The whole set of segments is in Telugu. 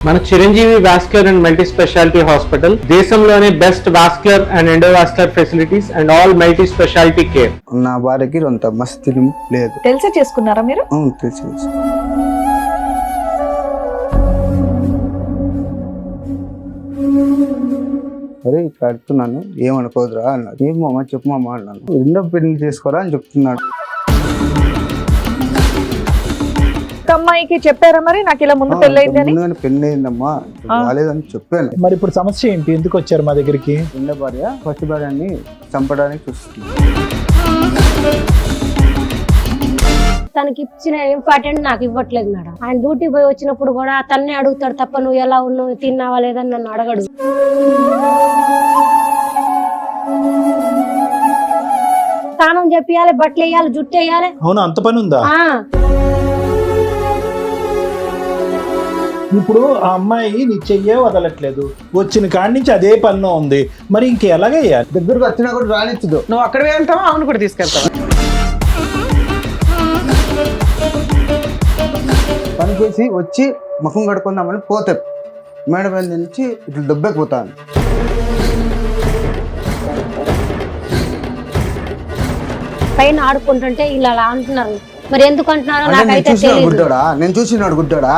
మన Chiranjeevi vascular and multi speciality hospital దేశంలోనే best vascular and endovascular facilities and all multi speciality care. నా భార్యకి అంత మస్తు లేదు. తెలిసే చేసుకున్నారా మీరు? అవును తెలుసు. అరే ఇట్లా అడుగుతున్నాను ఏమనుకోదురా అన్నాడు. ఏం మామ చెప్పు మామ అన్నాను. రెండో పెళ్లి చేసుకోరా అని చెప్తున్నాడు. అమ్మాయికి చెప్పారా మరి నాకు ఇలా ముందు పెళ్ళైంది అని? ముందుగానే పెళ్లి అయిందమ్మా రాలేదని చెప్పాను. మరి ఇప్పుడు సమస్య ఏంటి? ఎందుకు వచ్చారు మా దగ్గరికి? రెండో భార్య ఫస్ట్ భార్యని చంపడానికి చూస్తుంది. తనకి ఇచ్చిన ఇంపార్టెంట్ నాకు ఇవ్వట్లేదు మేడం. ఆయన డ్యూటీ పోయి వచ్చినప్పుడు కూడా తన్నే అడుగుతాడు తప్ప నువ్వు ఎలా ఉన్నావు తిన్నావా లేదని నన్ను అడగడు. స్నానం చెప్పియాలి, బట్టలు వేయాలి, జుట్టు వేయాలి. అవును, అంత పని ఉందా? ఇప్పుడు ఆ అమ్మాయి నీ చెయ్యే వదలట్లేదు, వచ్చిన కాడి నుంచి అదే పనిలో ఉంది, మరి ఇంకెలాగయ్యా? దగ్గరకు వచ్చినా కూడా రానిచ్చదు. నువ్వు అక్కడ వెళ్తావా ఆమెను కూడా తీసుకెళ్తావా? పని చేసి వచ్చి ముఖం కడుకుందామని పోతే మేడం మీద నుంచి ఇట్లా దెబ్బకిపోతాను. పైన ఆడుకుంటుంటే ఇలా అలా అంటున్నారు. మరి ఎందుకు అంటున్నారో నాకైతే తెలియదు. గుడ్డోడా నేను చూసినాడు గుడ్డోడా.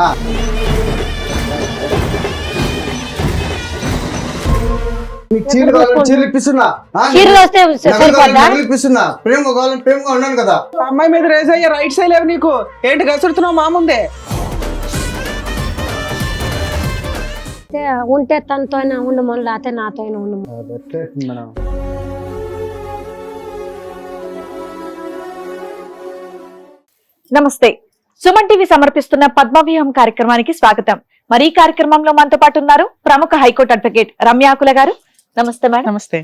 ఇప్పిస్తున్నా ప్రేమ కావాలని ప్రేమగా ఉన్నాను కదా. అమ్మాయి మీద రేజ్ అయ్యే రైట్స్ లేవు నీకు. ఏంటి గసురుతున్నావు మా ముందే? ఉంటే తనతో ఉండమని లేకపోతే నాతో ఉండము. నమస్తే, సుమన్ టీవీ సమర్పిస్తున్న పద్మవ్యూహం కార్యక్రమానికి స్వాగతం. మరి ఈ కార్యక్రమంలో మనతో పాటు ఉన్నారు ప్రముఖ హైకోర్టు అడ్వకేట్ రమ్యాకుల గారు. నమస్తే మేడం. నమస్తే.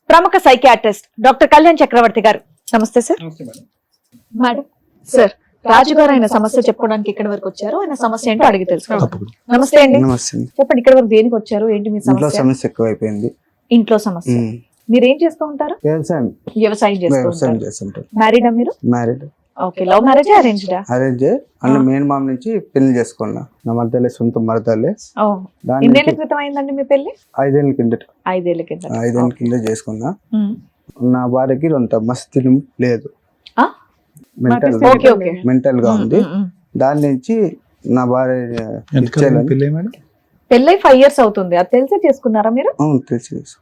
ప్రముఖ సైకియాట్రిస్ట్ డాక్టర్ కళ్యాణ్ చక్రవర్తి గారు. నమస్తే సార్. మేడం సార్, రాజుగారు ఆయన సమస్య చెప్పుకోవడానికి ఇక్కడ వరకు వచ్చారు. ఆయన సమస్య ఏంటో అడిగి తెలుసుకోవాలి. నమస్తే అండి. నమస్తే. చెప్పండి, ఇక్కడ వరకు దేనికి వచ్చారు, ఏంటి మీ ఇంట్లో సమస్య? సమస్య ఎక్కువైపోయింది. ఇంట్లో సమస్య. మీరేం చేస్తూ ఉంటారు? వ్యవసాయం చేస్తుంటారు. మ్యారీడా మీరు? మ్యారీడ్. ఓకే. లవ్ మ్యారేజ్ అరేంజ్డా? అరేంజ్. అన్న మెయిన్ మామ నుంచి పెళ్లి చేసుకున్నా. నా మరదలే, సొంత మరదలే. ఎన్నేళ్ల క్రితం అయిందండి మీ పెళ్లి? 5 ఏళ్ళ కిందట. 5 ఏళ్ల కింద. 5 ఏళ్ళ కింద చేసుకున్నా. నా భార్యకి అంత మస్తు లేదు. మెంటల్ గా ఉంది. దాని నుంచి నా భార్య పెళ్ళై 5 years అవుతుంది. అది తెలిసే చేసుకున్నారా మీరు? అవును తెలుసు.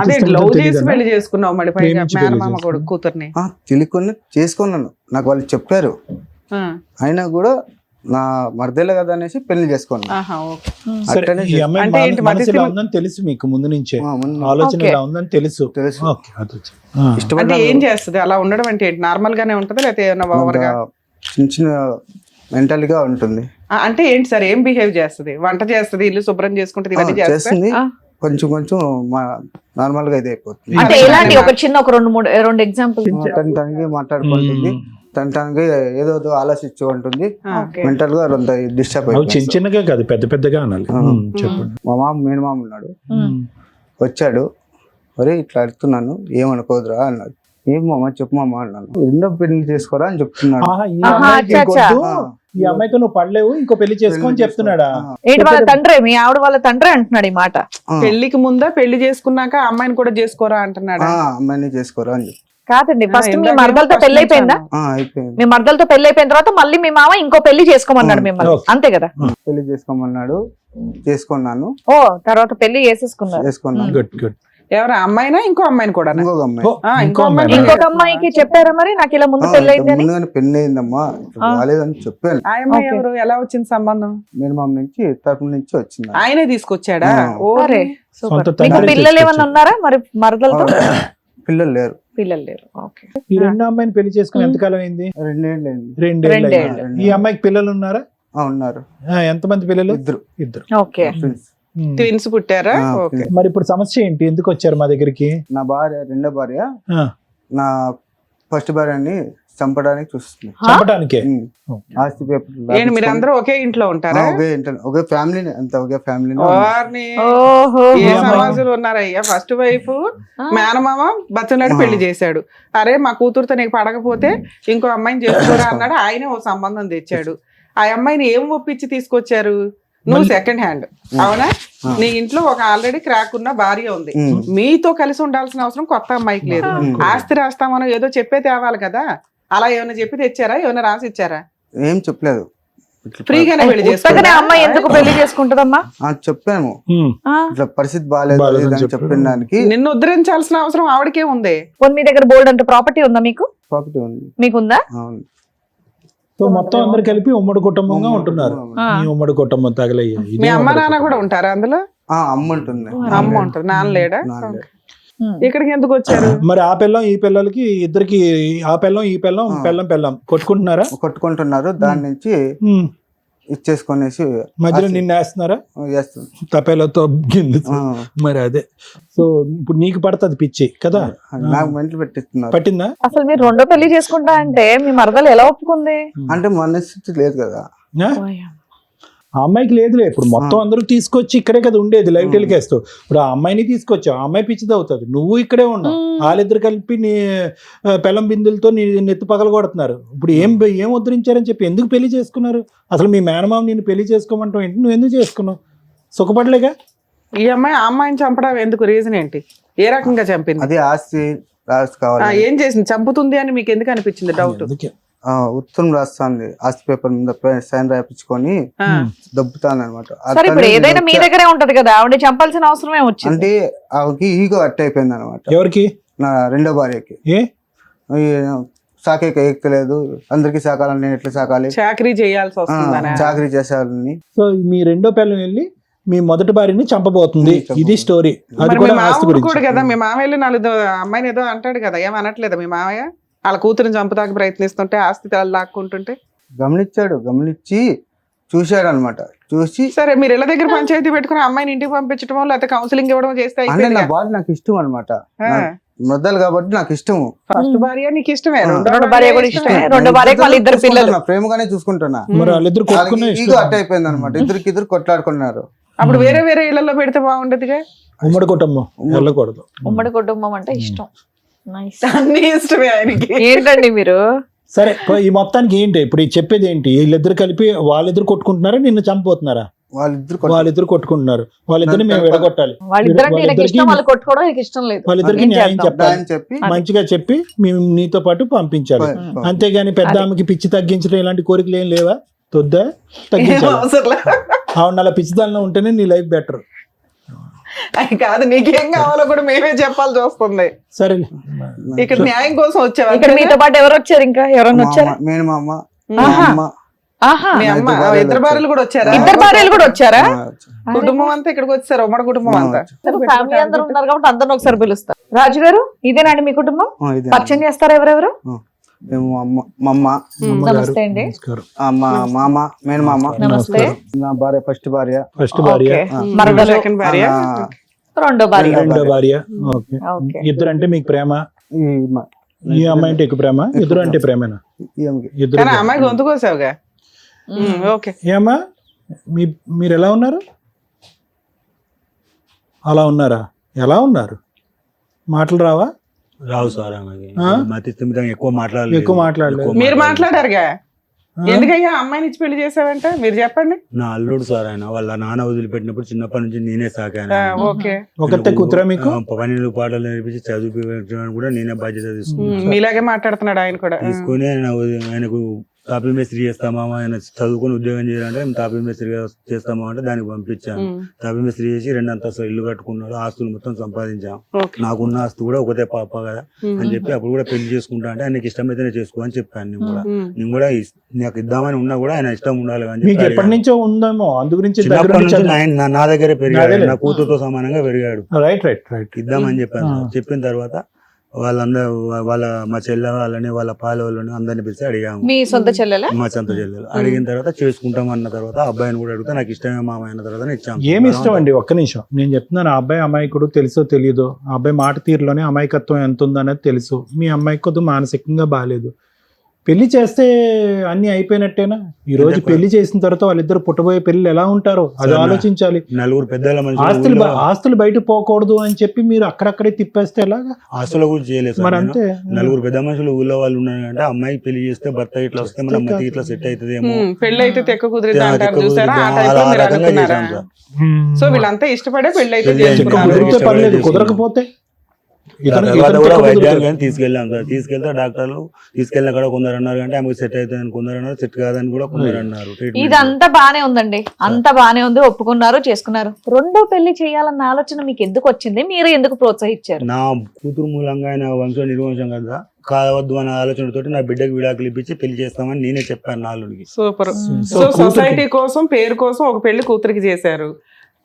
అదే లవ్ చేసి పెళ్లి చేసుకున్నావు మరి మేనమామ కొడుకు కూతుర్ని? తెలియకుండా చేసుకున్నాను. నాకు వాళ్ళు చెప్పారు. అయినా కూడా నా మరదలే కదా అనేసి పెళ్లి చేసుకున్నాను. తెలుసు మీకు ముందు నుంచే ఆలోచన ఇలా ఉందని తెలుసు. అంటే ఏం చేస్తుంది అలా ఉండడం? అంటే నార్మల్ గానే ఉంటదా లేకపోతే చిన్న చిన్న మెంటల్ గా ఉంటుంది. అంటే ఏంటి సార్, ఏం బిహేవ్ చేస్తుంది? వంట చేస్తుంది, ఇల్లు శుభ్రం చేసుకుంటుంది, ఇవన్నీ చేస్తుంది. కొంచెం కొంచెం నార్మల్ గా ఇది అయిపోతుంది. అంటే ఎలాంటి ఒక చిన్న ఒక 2 ఎగ్జాంపుల్? తనకి మాట్లాడుకుంటుంది, తనకి ఏదో ఆలోచించు ఉంటుంది. మెంటల్ గా డిస్టర్బ్ చిన్న చిన్నగా కాదు, పెద్ద పెద్దగా అనాలి. చెప్పండి. మా మామ మెయిన్ మామ ఉన్నాడు, వచ్చాడు. ఒరే ఇట్లా అడుగుతున్నాను ఏమనుకోదురా అన్నాడు. ఏం మామ చెప్పు మామ అన్నాను. రెండో పెళ్లి చేసుకోరా అని చెప్తున్నాడు. ఈ అమ్మాయితో నువ్వు పడలేవు, ఇంకో పెళ్లి చేసుకోని చెప్తున్నాడా? ఏంటి వాళ్ళ తండ్రి, మీ ఆవిడ వాళ్ళ తండ్రి అంటున్నాడు ఈ మాట? పెళ్లికి ముందా పెళ్లి చేసుకున్నాక అమ్మాయిని కూడా చేసుకోరా అంటున్నాడు. అమ్మాయిని చేసుకోరా అని కాదండి, ఫస్ట్ మీ మరదలతో పెళ్లి అయిపోయిందా? మీ మరదలతో పెళ్లి అయిపోయిన తర్వాత మళ్ళీ మీ మామ ఇంకో పెళ్లి చేసుకోమన్నాడు మిమ్మల్ని, అంతే కదా? పెళ్లి చేసుకోమన్నాడు, చేసుకున్నాను. ఓ, తర్వాత పెళ్లి చేసుకున్నాను. Good good. ఎవరు అమ్మాయినా ఇంకో అమ్మాయిని కూడా? ఇంకొక అమ్మాయికి చెప్పారా మరి నాకు ఇలా ముందు పెళ్ళైంది అని? ముందుగానే పెళ్లి అయిందమ్మా రాలేదని చెప్పాను. ఆ అమ్మాయి ఎవరు, ఎలా వచ్చింది సంబంధం? మీరు మా నుంచి తరపు నుంచి వచ్చింది. ఆయనే తీసుకొచ్చాడా? మీకు పిల్లలు ఏమన్నా ఉన్నారా మరి మరదలతో? పిల్లలు లేరు. ఓకే. ఈ రెండో అమ్మాయిని పెళ్లి చేసుకుని ఎంతకాలం అయింది? 2 ఏళ్ళు. ఈ అమ్మాయికి పిల్లలు ఉన్నారా? ఉన్నారు. ఎంతమంది పిల్లలు? ఇద్దరు. ఓకే. ట్విన్స్ పుట్టారా? మరి ఇప్పుడు సమస్య ఏంటి? ఎందుకు వచ్చారు మా దగ్గరికి? నా భార్య, రెండో భార్య నా ఫస్ట్ భార్యని చంపడానికి చూస్తుంది. చంపడానికి? ఆస్తి పేపర్. మీరు అందరూ ఒకే ఇంట్లో ఉంటారా? ఒకే ఫ్యామిలీ. అంత ఒకే ఫ్యామిలీ. ఏ సమాజంలో ఉన్నారయ్యా? ఫస్ట్ వైఫ్ మేనమామ బతులాడి పెళ్లి చేశాడు. అరే మా కూతురుతో నీకు పడకపోతే ఇంకో అమ్మాయిని చేసుకోరా అన్నాడు. ఆయనే ఓ సంబంధం తెచ్చాడు. ఆ అమ్మాయిని ఏం ఒప్పించి తీసుకొచ్చారు? నువ్వు సెకండ్ హ్యాండ్, అవునా? నీ ఇంట్లో ఒక ఆల్రెడీ క్రాక్ ఉన్న భార్య ఉంది, మీతో కలిసి ఉండాల్సిన అవసరం కొత్త అమ్మాయికి లేదు. ఆస్తి రాస్తామనో ఏదో చెప్పే తేవాలి కదా, అలా ఏమైనా చెప్పి తెచ్చారా, ఏమైనా రాసి ఇచ్చారా? ఏం చెప్పలేదు. ఫ్రీగానే పెళ్లి ఉత్తగానే చేసుకుంటా? అమ్మాయి ఎందుకు పెళ్లి చేసుకుంటదమ్మా? చెప్పాము Hmm. ఇట్లా పరిస్థితి బాగాలేదు అని చెప్పిన దానికి నిన్ను ఉద్ధరించాల్సిన అవసరం ఆవిడకే ఉంది. పోనీ మీ దగ్గర బోల్డ్ అంత ప్రాపర్టీ ఉందా? మీకు ప్రాపర్టీ ఉంది. మీకుందా? అవును. సో మొత్తం అందరు కలిపి ఉమ్మడి కుటుంబంగా ఉంటున్నారు. ఈ ఉమ్మడి కుటుంబం తగలయ్యే మీ అమ్మ నాన్న కూడా ఉంటారా అందులో? అమ్మ ఉంటుంది. అమ్మ ఉంటుంది, నాన్న లేడా? నాన్న. ఇక్కడికి ఎందుకు వచ్చారు? మరి ఆ పిల్లం ఈ పిల్లలకి ఇద్దరికి, ఆ పిల్లం ఈ పిల్లం పిల్లం కొట్టుకుంటున్నారా? కొట్టుకుంటున్నారు. దాని నుంచి ఇచ్చేసుకొనేసి మధ్యలో నిన్ను వేస్తున్నారా? చేస్తుంది. తపేలతో మరి అదే. సో ఇప్పుడు నీకు పడుతుంది పిచ్చి కదా, నాకు మెంటలు పెట్టిస్తున్నారు. పట్టిందా? అసలు మీరు రెండో పెళ్లి చేసుకుంటా అంటే మీ మరదలు ఎలా ఒప్పుకుంది? అంటే మనస్థితి లేదు కదా. ఆ అమ్మాయికి లేదులే. ఇప్పుడు మొత్తం అందరూ తీసుకొచ్చి ఇక్కడే కదా ఉండేది, లైవ్ టెలికాస్ట్. ఇప్పుడు ఆ అమ్మాయిని తీసుకొచ్చావు, ఆ అమ్మాయి పిచ్చిది అవుతుంది, నువ్వు ఇక్కడే ఉన్నావు. వాళ్ళిద్దరు కలిపి నీ పెళ్ళం బిందులతో నీ నెత్తి పగల కొడుతున్నారు. ఇప్పుడు ఏం ఉద్ధరించారని చెప్పి ఎందుకు పెళ్లి చేసుకున్నారు? అసలు మీ మేనమామ నేను పెళ్లి చేసుకోమంటావు ఏంటి? నువ్వు ఎందుకు చేసుకున్నావు? సుఖపడలేగా? ఈ అమ్మాయి ఆ అమ్మాయిని చంపడం ఎందుకు? రీజన్ ఏంటి? ఏ రకంగా చంపింది? అదే ఆస్తి కావాలి. ఏం చేసింది? చంపుతుంది అని మీకు ఎందుకు అనిపించింది డౌట్? ఉత్తరం రాస్తుంది, ఆస్తి పేపర్ మీద సైన్ రాయించుకొని దబ్బుతాను అనమాట. సరే ఇప్పుడు ఏదైనా మీ దగ్గరే ఉంటది కదా, ఆవిడ చంపాల్సిన అవసరమే వచ్చింది. అంటే ఆవిడకి ఈగో అట్ట అయిపోయింది అనమాట. ఎవరికి? నా రెండో భార్యకి. సాకే ఎక్కలేదు, అందరికి సాకాలని, నేను ఎట్లా సాకాలి, చాకరీ చేయాల్సి వస్తుంది, చాకరీ చేసేయాలని. సో మీ రెండో పిల్లని వెళ్ళి మీ మొదటి భార్యని చంపబోతుంది. ఇది స్టోరీ. అది కూడా ఆస్తి గురించి కదా. మీ మామయ్య నాలుగు అమ్మాయిని ఏదో అంటాడు కదా, ఏమనట్లేదా మీ మామయ్య? వాళ్ళ కూతురుని చంపదాకా ప్రయత్నిస్తుంటే, ఆస్తి లాక్కుంటుంటే గమనించి చూశాడు అనమాట. చూసి సరే మీరు ఇళ్ళ దగ్గర పంచాయతీ పెట్టుకుని అమ్మాయిని ఇంటికి పంపించడం లేకపోతే కౌన్సిలింగ్ ఇవ్వడం చేస్తే అంటే నా బాధ నాకు ఇష్టం అనమాట. మొదలు కాబట్టి నాకు ఇష్టము. ఫస్ట్ భార్య నీకు ఇష్టమే, రెండో భార్య కూడా ఇష్టమే, రెండో భార్యకి వాళ్ళ ఇద్దరు పిల్లలు. ప్రేమగానే చూసుకుంటున్నా. మరి వాళ్ళిద్దరు ఈగో అట్ట అయిపోయింది అనమాట. ఇద్దరు కొట్లాడుకున్నారు. అప్పుడు వేరే వేరే ఇళ్లలో పెడితే బాగుండదుగా. ఉమ్మడి కుటుంబం వెళ్ళకూడదు. ఉమ్మడి కుటుంబం అంటే ఇష్టం. అన్ని ఇష్టమే ఆయనకి. ఏంటండి మీరు? సరే ఈ మొత్తానికి ఏంటి ఇప్పుడు చెప్పేది ఏంటి? వీళ్ళిద్దరు కలిపి వాళ్ళిద్దరు కొట్టుకుంటున్నారా, నిన్ను చంపబోతున్నారా? వాళ్ళిద్దరు కొట్టుకుంటున్నారు. వాళ్ళిద్దరిని మేము విడగొట్టాలి. వాళ్ళిద్దరికి న్యాయం చెప్పాలి, మంచిగా చెప్పి మేము నీతో పాటు పంపించాలి. అంతేగాని పెద్ద ఆమెకి పిచ్చి తగ్గించడం ఇలాంటి కోరికలు ఏం లేవా? తొద్దా తగ్గించాలి. అవును, అలా పిచ్చిదానిలో ఉంటేనే నీ లైఫ్ బెటర్. అది కాదు, నీకేం కావాలో కూడా మేమే చెప్పాల్సి వస్తుంది. సరే ఇక్కడ న్యాయం కోసం వచ్చావా? ఇక్కడ మీతో పాటు ఎవరు వచ్చారు? ఇంకా ఎవరన్నా వచ్చారా? మీ అమ్మ, ఇద్దరు భార్యలు కూడా వచ్చారా? ఇద్దరు భార్యలు కూడా వచ్చారా? కుటుంబం అంతా ఇక్కడికి వచ్చారు, ఉమ్మడి కుటుంబం అంతా. ఫ్యామిలీ అందరూ ఉన్నారు కాబట్టి అందరిని ఒకసారి పిలుస్తారు. రాజు గారు, ఇదేనండి మీ కుటుంబం? పరిచయం చేస్తారా ఎవరెవరు? నమస్తే అండి. మామ, మేనమామ, నమస్తే. నా భార్య, ఫస్ట్ భార్య, మరదలు, సెకండ్ భార్య, రెండో భార్య. ఇద్దరు అంటే మీకు ప్రేమ? ఈ అమ్మాయి అంటే ఎక్కువ ప్రేమ? ఇద్దరు అంటే ప్రేమేనా? కానీ అమ్మాయి గొంతు కోసావుగా. ఓకే. ఏమ్మా మీరు ఎలా ఉన్నారు? అలా ఉన్నారా? ఎలా ఉన్నారు? మాటలు రావా? రావు సార్, ఎక్కువ మాట్లాడలేదు. మీరు మాట్లాడారుగా, ఎందుకయ్యా అమ్మాయిని ఇచ్చి పెళ్లి చేసావంటే మీరు చెప్పండి. నా అల్లుడు సార్ ఆయన, వాళ్ళ నాన్న వదిలిపెట్టినప్పుడు చిన్నప్పటి నుంచి నేనే సాకాను. ఒకటే కూతురా మీకు? పన్నెండు పాటలు నేర్పించి చదువు కూడా నేనే బాధ్యత తీసుకున్నాను. మీలాగే మాట్లాడుతున్నాడు ఆయన కూడా. తీసుకుని ఆయనకు తాపీ మేస్త్రి చేస్తామా, ఆయన చదువుకుని ఉద్యోగం చేయాలంటే తాపీ మేస్త్రిగా చేస్తామా అంటే దానికి పంపించాను. తాపీ మేస్త్రి చేసి 2 అంతస్తులు ఇల్లు కట్టుకున్నాడు, ఆస్తులు మొత్తం సంపాదించాం. నాకున్న ఆస్తి కూడా ఒకటే పాప కదా అని చెప్పి అప్పుడు కూడా పెళ్లి చేసుకుంటా అంటే ఆయనకి ఇష్టమైతేనే చేసుకో అని చెప్పాను. నేను కూడా నాకు ఇద్దామని ఉన్నా కూడా ఆయన ఇష్టం ఉండాలి అని చెప్పి. ఎప్పటి నుంచో ఉందేమో, అందు గురించి నా దగ్గరే పెరిగాడు, నా కూతురుతో సమానంగా పెరిగాడు. రైట్ రైట్ రైట్ ఇద్దామని చెప్పాను. చెప్పిన తర్వాత వాళ్ళందరూ మా చెల్లె వాళ్ళని, వాళ్ళ పాల వాళ్ళని అందరిని పిలిచి అడిగాము. మీ సొంత చెల్లెలా? మా సొంత చెల్లెలు. అడిగిన తర్వాత చేసుకుంటాం అన్న తర్వాత అబ్బాయిని కూడా అడిగితే నాకు ఇష్టమే మామ అయిన తర్వాత ఇచ్చాము. ఏమి ఇష్టం అండి? ఒక్క నిమిషం నేను చెప్తున్నాను. ఆ అబ్బాయి అమాయకుడు తెలుసో తెలియదో, ఆ అబ్బాయి మాట తీరులోనే అమాయకత్వం ఎంత ఉందనేది తెలుసు. మీ అమ్మాయికి కొద్దిగా మానసికంగా బాగాలేదు. పెళ్లి చేస్తే అన్ని అయిపోయినట్టేనా? ఈ రోజు పెళ్లి చేసిన తర్వాత వాళ్ళిద్దరు పుట్టబోయే పెళ్లి ఎలా ఉంటారో అది సరే. ఆలోచించాలి. నలుగురు పెద్దల ఆస్తులు మనుషులు ఆస్తులు బయట పోకూడదు అని చెప్పి మీరు అక్కడక్కడే తిప్పేస్తే ఎలాగా? ఆస్తుల గురించి చేయలేదు సార్ మరి నేను. అంతే. నలుగురు పెద్ద మనుషులు ఊళ్ళో వాళ్ళు ఉన్నారు అంటే అమ్మాయికి పెళ్లి చేస్తే భర్త ఇట్లా వస్తే మన మతి ఇట్లా సెట్ అవుతుందేమో, పెళ్లి అయితే తెక్క కుదిరిద్ది అంటారు తెక్క చూసారా, ఆ కుదిరిద్ది. టైప్ లో ఆ మీరు రకంగా అనుకున్నారా? చేశాం సార్. సో వీళ్ళంతా ఇష్టపడే పెళ్లి అయితే పెళ్లి అయితే చెక్క చేసుకున్నారు. కుదిరితే పర్లేదు, చేసుకున్నాం. కుదరకపోతే ఇతను తర్వాత కూడా తెక్క వైద్యానికి కుదురుతుంది. తీసుకెళ్ళాం సార్. తీసుకెళ్తే డాక్టర్లు తీసుకెళ్ళిన కూడా కొందరు అన్నారు అంటే ఆమెకు సెట్ అవుతుంది, కొందరు అన్నారు సెట్ కాదని కూడా కొందరు అన్నారు. ట్రీట్మెంట్ ఇదంతా బానే ఉందండి, అంతా బానే ఉంది, ఒప్పుకున్నారు, చేసుకున్నారు. రెండో పెళ్లి చేయాలన్న ఆలోచన మీకు ఎందుకు వచ్చింది? మీరు ఎందుకు ప్రోత్సహించారు? నా కూతురు మూలంగా ఆయన వంశ నిర్వంశం కదా కావద్దు అనే ఆలోచనతోటి నా బిడ్డకు విడాకులు ఇప్పించి పెళ్లి చేస్తామని నేనే చెప్పాను నాలుగుకి. సూపర్. సో సో కూతురికి- సొసైటీ కోసం, పేరు కోసం ఒక పెళ్లి కూతురికి చేశారు.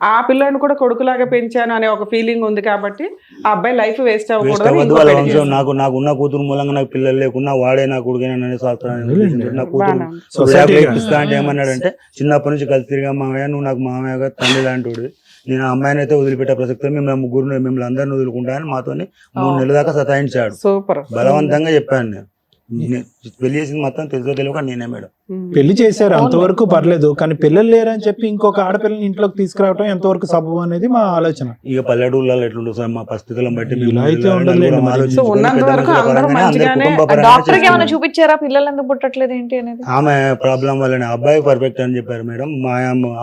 ఆ పిల్లని కూడా కొడుకులాగా పెంచాను అనే ఒక ఫీలింగ్ ఉంది కాబట్టి ఆ అబ్బాయి లైఫ్ వేస్ట్ వేస్ట్ అవ్వకూడదు అవ్వద్దు వాళ్ళ వంశం. నాకు ఉన్న కూతురు మూలంగా నాకు పిల్లలు లేకున్నా వాడే నా కొడుకైనా అనే శాస్త్రాన్ని నా కూతురు సొసైటీ విడాకులు ఇప్పిస్తా అంటే ఏమన్నాడంటే చిన్నప్పటి నుంచి కలిసి తిరిగా మామయ్య నువ్వు నాకు మామయ్యగా తండ్రి లాంటి నేను ఆ అమ్మాయిని అయితే వదిలిపెట్టే ప్రసక్తి మిమ్మల్ని ముగ్గురు మిమ్మల్ని అందరిని వదులుకుంటానని మాతోని 3 నెలల దాకా సతాయించాడు. సూపర్. బలవంతంగా చెప్పాను నేను. పెళ్లి చేసింది మొత్తం తెలుసో తెలియక నేనే మేడం. పెళ్లి చేశారు అంతవరకు పర్లేదు, కానీ పిల్లలు లేరని చెప్పి ఇంకొక ఆడపిల్లని ఇంట్లోకి తీసుకురావడం ఎంతవరకు సబబు అనేది మా ఆలోచన. ఇక పల్లెటూళ్ళలో ఎట్లుంటుంది సార్ మా పరిస్థితులను బట్టి మేము ఇలా అయితే నలుగురం ఉండదులేండి మరి. ఆలోచించుకొని సో ఉన్నంత పెద్ద వరకు మనుషుల అందరూ పరంగానే, అందరి మంచిగానే కుటుంబ పరంగానే డాక్టర్ కి ఏమైనా చేసుకున్నాం. చూపించారా పిల్లలు ఎందుకు పుట్టట్లేదు ఏంటి అనేది? ఆమె ప్రాబ్లం వల్లనే అబ్బాయి పర్ఫెక్ట్ అని చెప్పారు మేడం. మా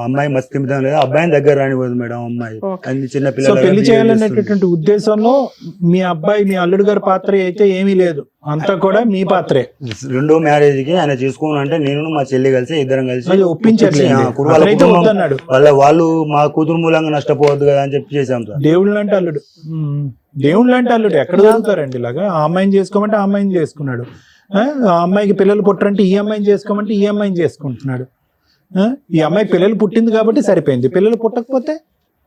అమ్మాయి మస్తు తిమితం లేదు, అబ్బాయిని దగ్గర రానిపోదు మేడం. అమ్మాయి Okay. అన్ని చిన్న సో పిల్లలు పెళ్లి చేయాలనేటటువంటి ఉద్దేశంలో మీ అబ్బాయి మీ అల్లుడు గారి పాత్ర అయితే ఏమీ లేదు, అంతా కూడా మీ పాత్రే. రెండో మ్యారేజ్ కి ఆయన చేసుకోను అంటే నేను మా చెల్లి కలిసి ఇద్దరం కలిసి అది ఒప్పించట్లేదు. ఆ, వాళ్ళ అతనైతే కుటుంబం వద్దన్నాడు. వాళ్ళు మా కూతురు మూలంగా నష్టపోవద్దు కదా అని చెప్పి చేశాం సార్. దేవుడు లాంటి అల్లుడు, దేవుడు లాంటి అల్లుడు ఎక్కడ దొరుకుతారండి ఇలాగా? ఆ అమ్మాయిని చేసుకోమంటే ఆ అమ్మాయిని చేసుకున్నాడు, ఆ అమ్మాయికి పిల్లలు పుట్టరంటే ఈ అమ్మాయిని చేసుకోమంటే ఈ అమ్మాయిని చేసుకుంటున్నాడు. ఈ అమ్మాయి పిల్లలు పుట్టింది కాబట్టి సరిపోయింది, పిల్లలు పుట్టకపోతే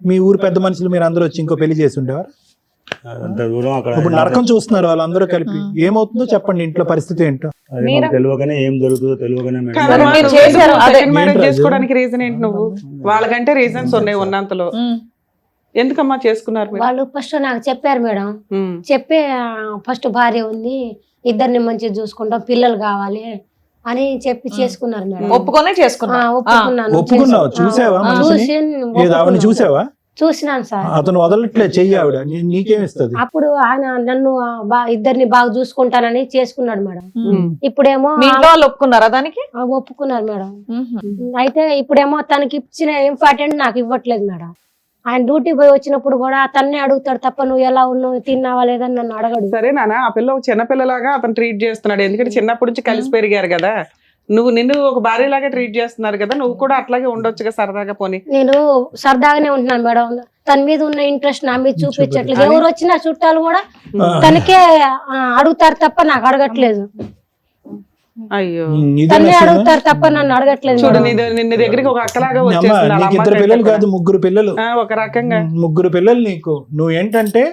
మీ ఊరు పెద్ద మనుషులు మీరు అందరూ వచ్చి ఇంకో పెళ్లి చేసి ఉండేవారు. అంత దూరం అక్కడ ఇప్పుడు నరకం చూస్తున్నారు వాళ్ళందరూ కలిపి. ఏమవుతుందో చెప్పండి, ఇంట్లో పరిస్థితి ఏంటో. అది మాకు తెలియకనే ఏం జరుగుతుందో తెలియకనే మేడం. కాదమ్మా, మీరు నువ్వు చేశారు, ఎందుకు అదే. second marriage ఏంట్రా అది? చేసుకోవడానికి రీజన్ ఏంటి? నువ్వు వాళ్ళకంటే రీజన్స్ ఉన్నాయి ఉన్నంతలో. ఎందుకమ్మా చేసుకున్నారు మీరు? వాళ్ళు ఫస్ట్ నాకు చెప్పారు మేడం. ఉమ్. చెప్పే ఫస్ట్ భార్య ఉంది, ఇద్దరిని మంచిగా చూసుకుంటాం, పిల్లలు కావాలి అని చెప్పి చేసుకున్నారు మేడం. ఒప్పుకొనే చేసుకున్నా. ఒప్పుకున్నాను. ఒప్పుకున్నావు? చూసావా మనిషిని? ఏది ఆవిడని చూసావా? చూసినాను సార్. అతను వదలట్లే చెయ్యి ఆవిడ, నీకేమిస్తుంది? అప్పుడు ఆయన నన్ను ఇద్దరిని బాగా చూసుకుంటానని చేసుకున్నాడు మేడం. ఇప్పుడేమో మీ ఇంట్లో వాళ్ళు ఒప్పుకున్నారా దానికి? ఒప్పుకున్నారు మేడం. అయితే ఇప్పుడేమో తనకి ఇచ్చిన ఇంపార్టెంట్ నాకు ఇవ్వట్లేదు మేడం. ఆయన డ్యూటీ పోయి వచ్చినప్పుడు కూడా అతన్నే అడుగుతాడు తప్ప నువ్వు ఎలా ఉన్నావు, తిన్నావా లేదని నన్ను అడగడు. సరే నాన్న, ఆ పిల్ల ఒక చిన్న పిల్లలాగా అతను ట్రీట్ చేస్తున్నాడు. ఎందుకంటే చిన్నప్పటి నుంచి కలిసి పెరిగారు కదా. నిన్ను ఒక భార్యలాగా ట్రీట్ చేస్తున్నారు కదా, నువ్వు కూడా అట్లాగే ఉండొచ్చుగా సరదాగా. పోనీ నేను సరదాగానే ఉంటున్నాను మేడం. తన మీద ఉన్న ఇంట్రెస్ట్ నా మీద చూపించట్లేదు. ఎవరు వచ్చినా చుట్టాలు కూడా తనకే అడుగుతారు తప్ప నాకు అడగట్లేదు. అయ్యో, తన్నే అడుగుతారు తప్ప నన్ను అడగట్లేదు చూడు మేడం. నిన్న దగ్గరికి ఒక అక్కలాగా వచ్చేసింది. వాళ్ళ నీకు అమ్మ 2 పిల్లలు కూడా. కాదు 3 పిల్లలు. ఒక రకంగా 3 పిల్లలు నీకు. నువ్వు ఏంటంటే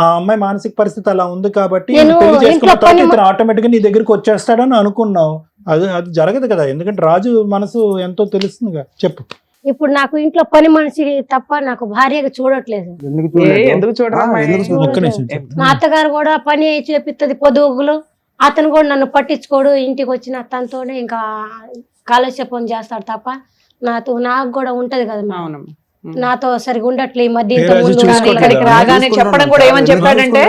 ఆ అమ్మాయి మానసిక పరిస్థితి అలా ఉంది కాబట్టి నేను పెళ్లి చేసుకున్న ఇంట్లో తర్వాత పని- ఇతను ఆటోమేటిక్ గా నీ దగ్గరికి వచ్చేస్తాడని అనుకున్నావు. అది జరగదు కదా, ఎందుకంటే రాజు మనసు ఎంతో తెలుస్తుందిగా. చెప్పు. ఇప్పుడు నాకు ఇంట్లో పని మనిషి తప్ప నాకు భార్యగా చూడట్లేదు. ఎందుకు చూడలేదు? ఎందుకు చూడరా ఆ, అమ్మాయి? ఎందుకు ఒక్క నిమిషం చెప్పు. మా అత్తగారు కూడా పని చేపిస్తుంది పొదుగులు. అతను కూడా నన్ను పట్టించుకోడు. ఇంటికి వచ్చిన తనతోనే ఇంకా కాలక్షేపం చేస్తాడు తప్ప నాకు కూడా ఉంటది కదా మేడం. అవునమ్మా. నాతో సరిగా ఉండట్లే ఈ మధ్య. ఏ ఇంతకు రాజు ముందు చూసుకోవట్లేదా? కానీ ఇక్కడికి రాగానే చెప్పడం కూడా ఏమని చెప్పాడంటే,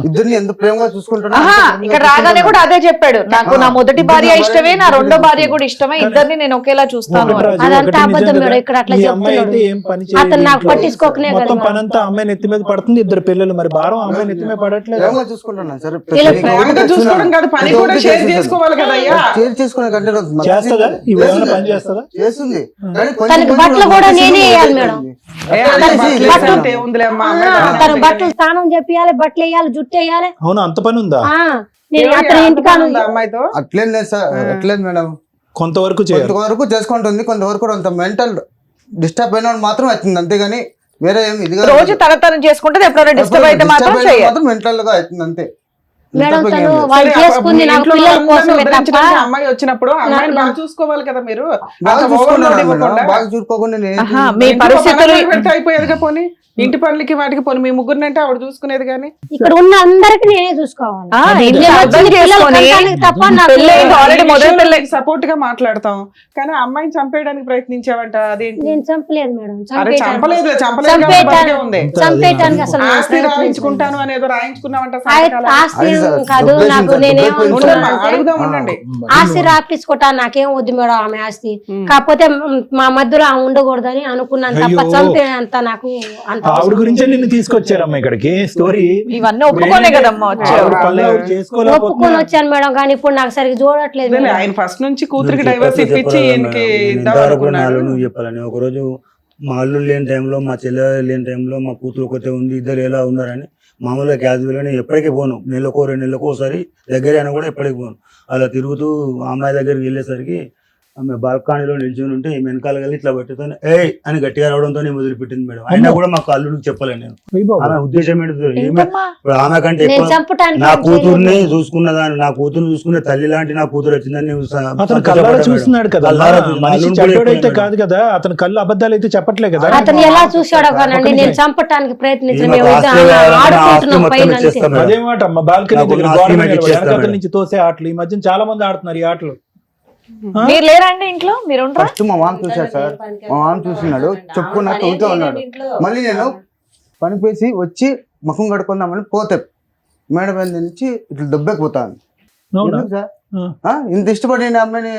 ఇద్దరిని ఎంత ప్రేమగా చూసుకుంటున్నా ఆహా, ఇక్కడ రాగానే కూడా అదే చెప్పాడు. నాకు నా మొదటి భార్య ఇష్టమే, నా రెండో భార్య కూడా ఇష్టమే, ఇద్దరిని నేను ఒకేలా చూస్తాను ఒకటి అని. రాజు, అదంతా ఒకటి అబద్ధం నిజం మేడం. కదా. ఇక్కడ అట్లా ఈ అమ్మాయి చెప్తున్నాడు. అయితే ఏం పని చేయదు అతను నాకు ఇంట్లో. పట్టించుకోకనే కదా మొత్తం మేడం. పనంతా అమ్మాయి నెత్తి మీద పడుతుంది. 2 పిల్లలు, మరి భారం అమ్మాయి నెత్తి మీద పడట్లేదు. ప్రేమగా చూసుకుంటున్నా సరే. ప్రేమగా చూసుకోవడం కాదు, పని కూడా షేర్ చేసుకోవాలి కదా అయ్యా. షేర్ చేసుకునే కంటే చేస్తుందా? ఇవి ఏమైనా పని చేస్తుందా? చేస్తుంది. కానీ కొంచెం తనకి కొంచెం బట్టలు కూడా నేనే వేయాలి మేడం. ఏముందిలే అమ్మా, తన బట్టలు స్నానం చెప్పియాలి, బట్టలు వేయాలి, జుట్టు వేయాలి. అవును, అంత పని ఉందా? నేను అతని ఇంటికాను అమ్మాయితో అట్లేం లేదు సార్, అట్లేదు మేడం. కొంతవరకు చేయాలి. కొంతవరకు చేసుకుంటుంది, కొంతవరకు అంత మెంటల్ డిస్టర్బ్ అయిన మాత్రం అవుతుంది, అంతేగాని వేరే ఏమి ఇది రోజు తన చేసుకుంటే ఎప్పుడైనా డిస్టర్బ్ అయితే మాత్రం చేయాలి. మెంటల్ గా అవుతుంది అంతే. మేడం. తను వాళ్ళు చేసుకుంది నాకు పిల్లల కోసమే తప్ప అమ్మాయి వచ్చినప్పుడు అమ్మాయిని బాగా చూసుకోవాలి కదా మీరు. బాగా అంత చూసుకున్నాను overload మేడం, ఇవ్వకుండా. బాగా చూసుకోకుండా నేను మీ ఇంట్లో పరిస్థితులు పనులు పెడితే అయిపోయేదిగా. పోనీ ఇంటి పనులకి వాటికి పోనీ మీ ముగ్గురిని అంటే ఆవిడ చూసుకునేది కానీ ఇక్కడ ఉన్న అందరికి నేనే చూసుకోవాలి. ఆ, ఇంట్లో నేను అర్థం వచ్చిన పిల్లలు చేసుకొని కనడానికి తప్ప నాకు పెళ్ళయింది already మొదటి పెళ్ళి. సపోర్ట్ గా మాట్లాడతాం కానీ ఆ అమ్మాయిని చంపేయడానికి ప్రయత్నించావంట అదేంటి? నేను చంపలేదు మేడం. అరే చంపలేదు ఉంది. చంపేయటానికి అసలు నేను ఆస్తి ప్రయత్నించలేదు. రాయించుకుంటాను అనేదో రాయించుకున్నావంట ఆస్తి అది సార్, కాదు డబ్బులు నాకు. సార్, నేనేమనుకున్నానంటే అడుగుదాం ఉండండి. ఆస్తి రాపించుకుంటా నాకేం వద్దు మేడం ఆమె ఆస్తి. కాకపోతే మా మధ్యలో ఆమె ఉండకూడదని అనుకున్నాను తప్ప అయ్యో. చంపేంత నాకు అంత ఆవిడ గురించే నిన్ను తీసుకొచ్చారమ్మా ఇక్కడికి స్టోరీ. ఇవన్నీ ఒప్పుకోనే కదమ్మా వచ్చావు. ఆవిడ పనులు ఆవిడ ఒప్పుకొని చేసుకోలేకపోతున్నా. వచ్చాను మేడం కానీ ఇప్పుడు నాకు సరిగ్గా చూడట్లేదు అదేలే, మేడం. ఆయన ఫస్ట్ నుంచి కూతురికి డైవర్స్ ఇప్పించి ఈయనకి ఇద్దాం అనుకున్నాడు. నువ్వు చెప్పాలని ఒకరోజు మా అల్లు లేని టైంలో మా చెల్లె లేని టైంలో మా కూతురు ఒకతే ఉంది, ఇద్దరు ఎలా ఉన్నారని మామూలుగా క్యాజువల్ అని ఎప్పటికీ పోను, నెలకో 2 నెలలకు ఒకసారి దగ్గర అయినా కూడా ఎప్పటికి పోను. అలా తిరుగుతూ ఆ అమ్మాయి దగ్గరికి వెళ్ళేసరికి ఆమె బాల్కనీలో నిల్చొని ఉంటే వెనకాల కలిసి ఇట్లా పట్టుకొని ఏయ్ అని గట్టిగా రావడంతో నేను వదిలిపెట్టింది మేడం. అయినా కూడా మాకు అల్లుడికి చెప్పలేను నేను. అయ్య బాబోయ్. ఆమె ఉద్దేశం ఏంటో ఏంటమ్మా? ఆమె కంటే నేను ఎక్కువ చంపటానికి నా ఏం కూతుర్ని చేయలేదు. చూసుకున్నదాన్ని, నా కూతుర్ని చూసుకునే తల్లి లాంటి నా కూతురు వచ్చిందని నేను అతను కళ్ళారా చూస్తున్నాడు కదా, కళ్ళారా చూస్తున్నాడు. మనిషి అల్లుడు కూడా చెడ్డోడైతే చెప్పాడు. కాదు కదా, అతను కళ్ళు అబద్ధాలు అయితే చెప్పట్లే కదా. అతను ఎలా చూశాడో కానండి నేను చంపటానికి ప్రయత్నించిన ఈమెకు మేము ఆస్తి కావాలని ఆడుకుంటున్నాం ఆస్తి మొత్తం పైన అంతే. ఇచ్చేస్తాం మేడం. అదే మాట అమ్మ, బాల్కనీ నాకు దగ్గర ఆస్తి గోడ మీద మీద ఇచ్చేస్తా వెనకాతల మేడం. నుంచి తోసే ఆటలు ఈ మధ్య చాలా మంది ఆడుతున్నారు ఈ ఆటలు. మీరు లేరండి ఇంట్లో? మీరు ఉండరా? ఫస్ట్ మా మామ చూశాడు సార్, మా మామ చూస్తున్నాడు, చెప్పుకున్నట్టు ఉంటే ఉన్నాడు. మళ్ళీ నేను పనిపేసి వచ్చి ముఖం కడుకుందామని పోతే మేడం మీద నుంచి ఇట్లా దెబ్బకపోతాను. అవునా? ఎందుకు సార్ ఇంత ఇష్టపడి అమ్మాయిని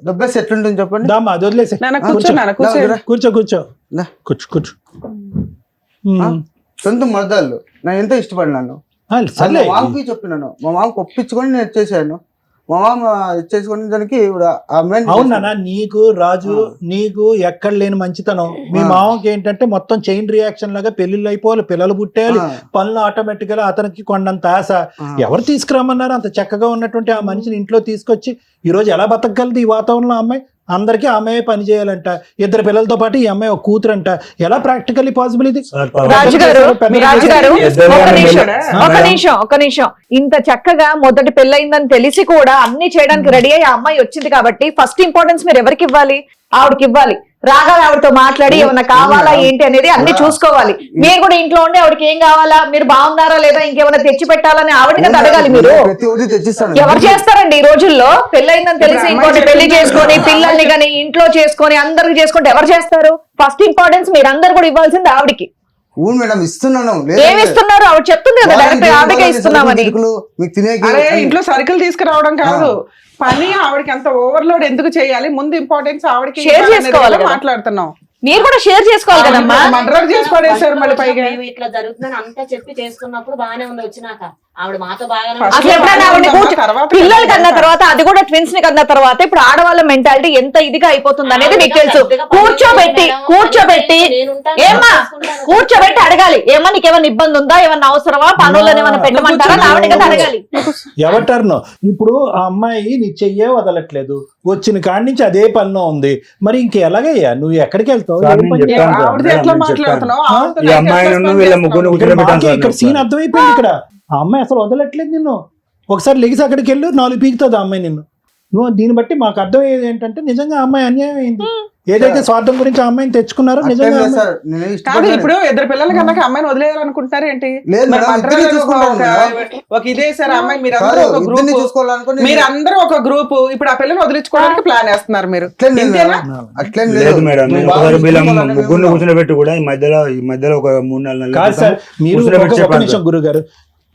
దెబ్బేసి ఎట్లుంటుంది చెప్పండి. దామా అది వదిలేసే. నాన్న కూర్చో, నాన్న కూర్చో. కూర్చో కూర్చో దా. కూర్చో కూర్చో. సొంత మరదాళ్ళు నేను ఎంతో ఇష్టపడినాను. సర్లే. మా మామకి చెప్పినాను, మా మామకి ఒప్పించుకొని నేను ఇచ్చేసాను. మా మామ ఇచ్చేసుకునే దానికి ఇప్పుడు ఆ అమ్మాయిని అవునా, నీకు రాజు నీకు ఎక్కడ లేని మంచితనం. మీ మామకి ఏంటంటే మొత్తం చైన్ రియాక్షన్ లాగా పెళ్లిళ్ళు అయిపోవాలి, పిల్లలు పుట్టేయాలి, పనులు ఆటోమేటిక్ గా అతనికి కొండంత ఆశ. ఎవరు తీసుకురామన్నారు అంత చక్కగా ఉన్నటువంటి ఆ మనిషిని ఇంట్లో తీసుకొచ్చి ఈ రోజు ఎలా బతకగలదు ఈ వాతావరణంలో? అమ్మాయి అందరికీ ఆమె పని చేయాలంట, 2 పిల్లలతో పాటు ఈ అమ్మాయి ఒక కూతురు అంట. ఎలా ప్రాక్టికల్లీ పాసిబుల్ ఇది? రాజుగారు పెద్ద ఒక నిమిషం. ఇంత చక్కగా మొదటి పెళ్ళయిందని తెలిసి కూడా అన్ని చేయడానికి రెడీ అయ్యి ఆ అమ్మాయి వచ్చింది కాబట్టి ఫస్ట్ ఇంపార్టెన్స్ మీరు ఎవరికి ఇవ్వాలి? ఆవిడకి ఇవ్వాలి. రాగానే ఆవిడతో మాట్లాడి ఏమన్నా కావాలా ఏంటి అనేది అన్ని చూసుకోవాలి. మీరు కూడా ఇంట్లో ఉండి ఆవిడకి ఏం కావాలా, మీరు బాగున్నారా లేదా, ఇంకేమైనా తెచ్చి పెట్టాలని ఆవిడకి కదా అడగాలి మీరు. ప్రతి ఒక్కటి తెచ్చిస్తాను. ఎవరు చేస్తారండి ఈ రోజుల్లో? పెళ్ళయిందని తెలిసి ఇంకోటి పెళ్లి చేసుకొని పిల్లల్ని కానీ ఇంట్లో చేసుకొని అందరికి చేసుకుంటే ఎవరు చేస్తారు? ఫస్ట్ ఇంపార్టెన్స్ మీరు అందరు కూడా ఇవ్వాల్సింది ఆవిడకి. అవును మేడం ఇస్తున్నాను. ఏమి ఇస్తున్నారు? ఆవిడ చెప్తుంది కదా డైరెక్ట్ ఆవిడకే ఇస్తున్నామని. మీకు తినేకి అరే ఇంట్లో సరుకులు తీసుకురావడం కాదు పని. ఆవిడకి అంత ఓవర్లోడ్ ఎందుకు చేయాలి? ముందు ఇంపార్టెన్స్ ఆవిడకి Share ఇవ్వాలనేది చేసుకోవాలి కదా కదా. మాట్లాడుతున్నాం. మీరు కూడా షేర్ చేసుకోవాలి కదమ్మా. మర్డర్ చేసి పడేశారు మళ్ళీ పైగా. మేము ఇట్లా జరుగుతుందని అంతా చెప్పి చేసుకున్నప్పుడు బాగానే ఉంది. వచ్చినాక ఆవిడ మాతో బాగానే First అసలు ఎప్పుడైనా ఆవిడని తర్వాత పిల్లలు కన్న తర్వాత, అది కూడా ట్విన్స్ ని కన్న తర్వాత ఇప్పుడు ఆడవాళ్ళ మెంటాలిటీ ఎంత ఇదిగా అయిపోతుంది అనేది మీకు తెలుసు. కూర్చోబెట్టి ఏమ్మా కూర్చోబెట్టి అడగాలి. ఏమన్నా నీకేమన్నా ఇబ్బంది ఉందా, ఏమన్నా అవసరమా, పనులను ఏమన్నా పెట్టమంటారా అని ఆవిడ కదా అడగాలి. ఎవటర్నో ఇప్పుడు ఆ అమ్మాయి నీ చెయ్యే వదలట్లేదు, వచ్చిన కాడి నుంచి అదే పనిలో ఉంది. మరి ఇంకెలాగయ్యా నువ్వు ఎక్కడికి వెళ్తావు? సార్, ఏం నేను పని చెప్పాను చేస్తావు? సార్. ఆవిడతో ఎట్లా మాట్లాడుతున్నావు? ఆవిడతో ఈ అమ్మాయిని ఎట్లా వీళ్ళ respond ముగ్గురు ఇక్కడ కూర్చోబెట్టాను మాకే సార్ ఇక్కడ నేను. సీన్ అర్థమైపోయింది. ఇక్కడ ఆ అమ్మాయి అసలు వదలట్లేదు నిన్ను. ఒకసారి లెగిసి అక్కడికి వెళ్ళు, 4 పీకుతుంది ఆ అమ్మాయి నిన్ను. నువ్వు దీన్ని బట్టి మాకు అర్థమయ్యేది ఏంటంటే నిజంగా ఆ అమ్మాయి అన్యాయం అయింది. ఏదైతే స్వార్థం గురించి ఆ అమ్మాయిని తెచ్చుకున్నారో నిజంగా ఆ సార్ అమ్మాయి- నేను కాదు ఇష్టపడ్డాను. ఇప్పుడు 2 పిల్లల కన్నా అమ్మాయిని వదిలేయాలనుకుంటారు ఏంటి? లేదు మరి మేడం, మర్డర్ ఇద్దరిని అనేది చూసుకుంటాను మేడం. ఒక ఇదే సార్ అమ్మాయి మీరు కాదు, అందరూ ఒక ఇద్దరిని గ్రూప్, చూసుకోవాలనుకుని మీరందరూ ఒక గ్రూప్. ఇప్పుడు ఆ పిల్లని వదిలించుకోవడానికి ప్లాన్ వేస్తున్నారు మీరు. అట్లేం లేదు ఇంతేనా? మేడం. అట్లేం లేదు మేడం, నువ్వు నేను బాగా ఒకసారి వీళ్ళ చూసుకోవాలని ముగ్గురిని ఉన్నావు. కూర్చోబెట్టి కూడా ఈ మధ్యలో ఒక 3-4 నెలల కాదు సార్, మీరు కూర్చోబెట్టి ఒక చెప్పాను నిమిషం గురుగారు.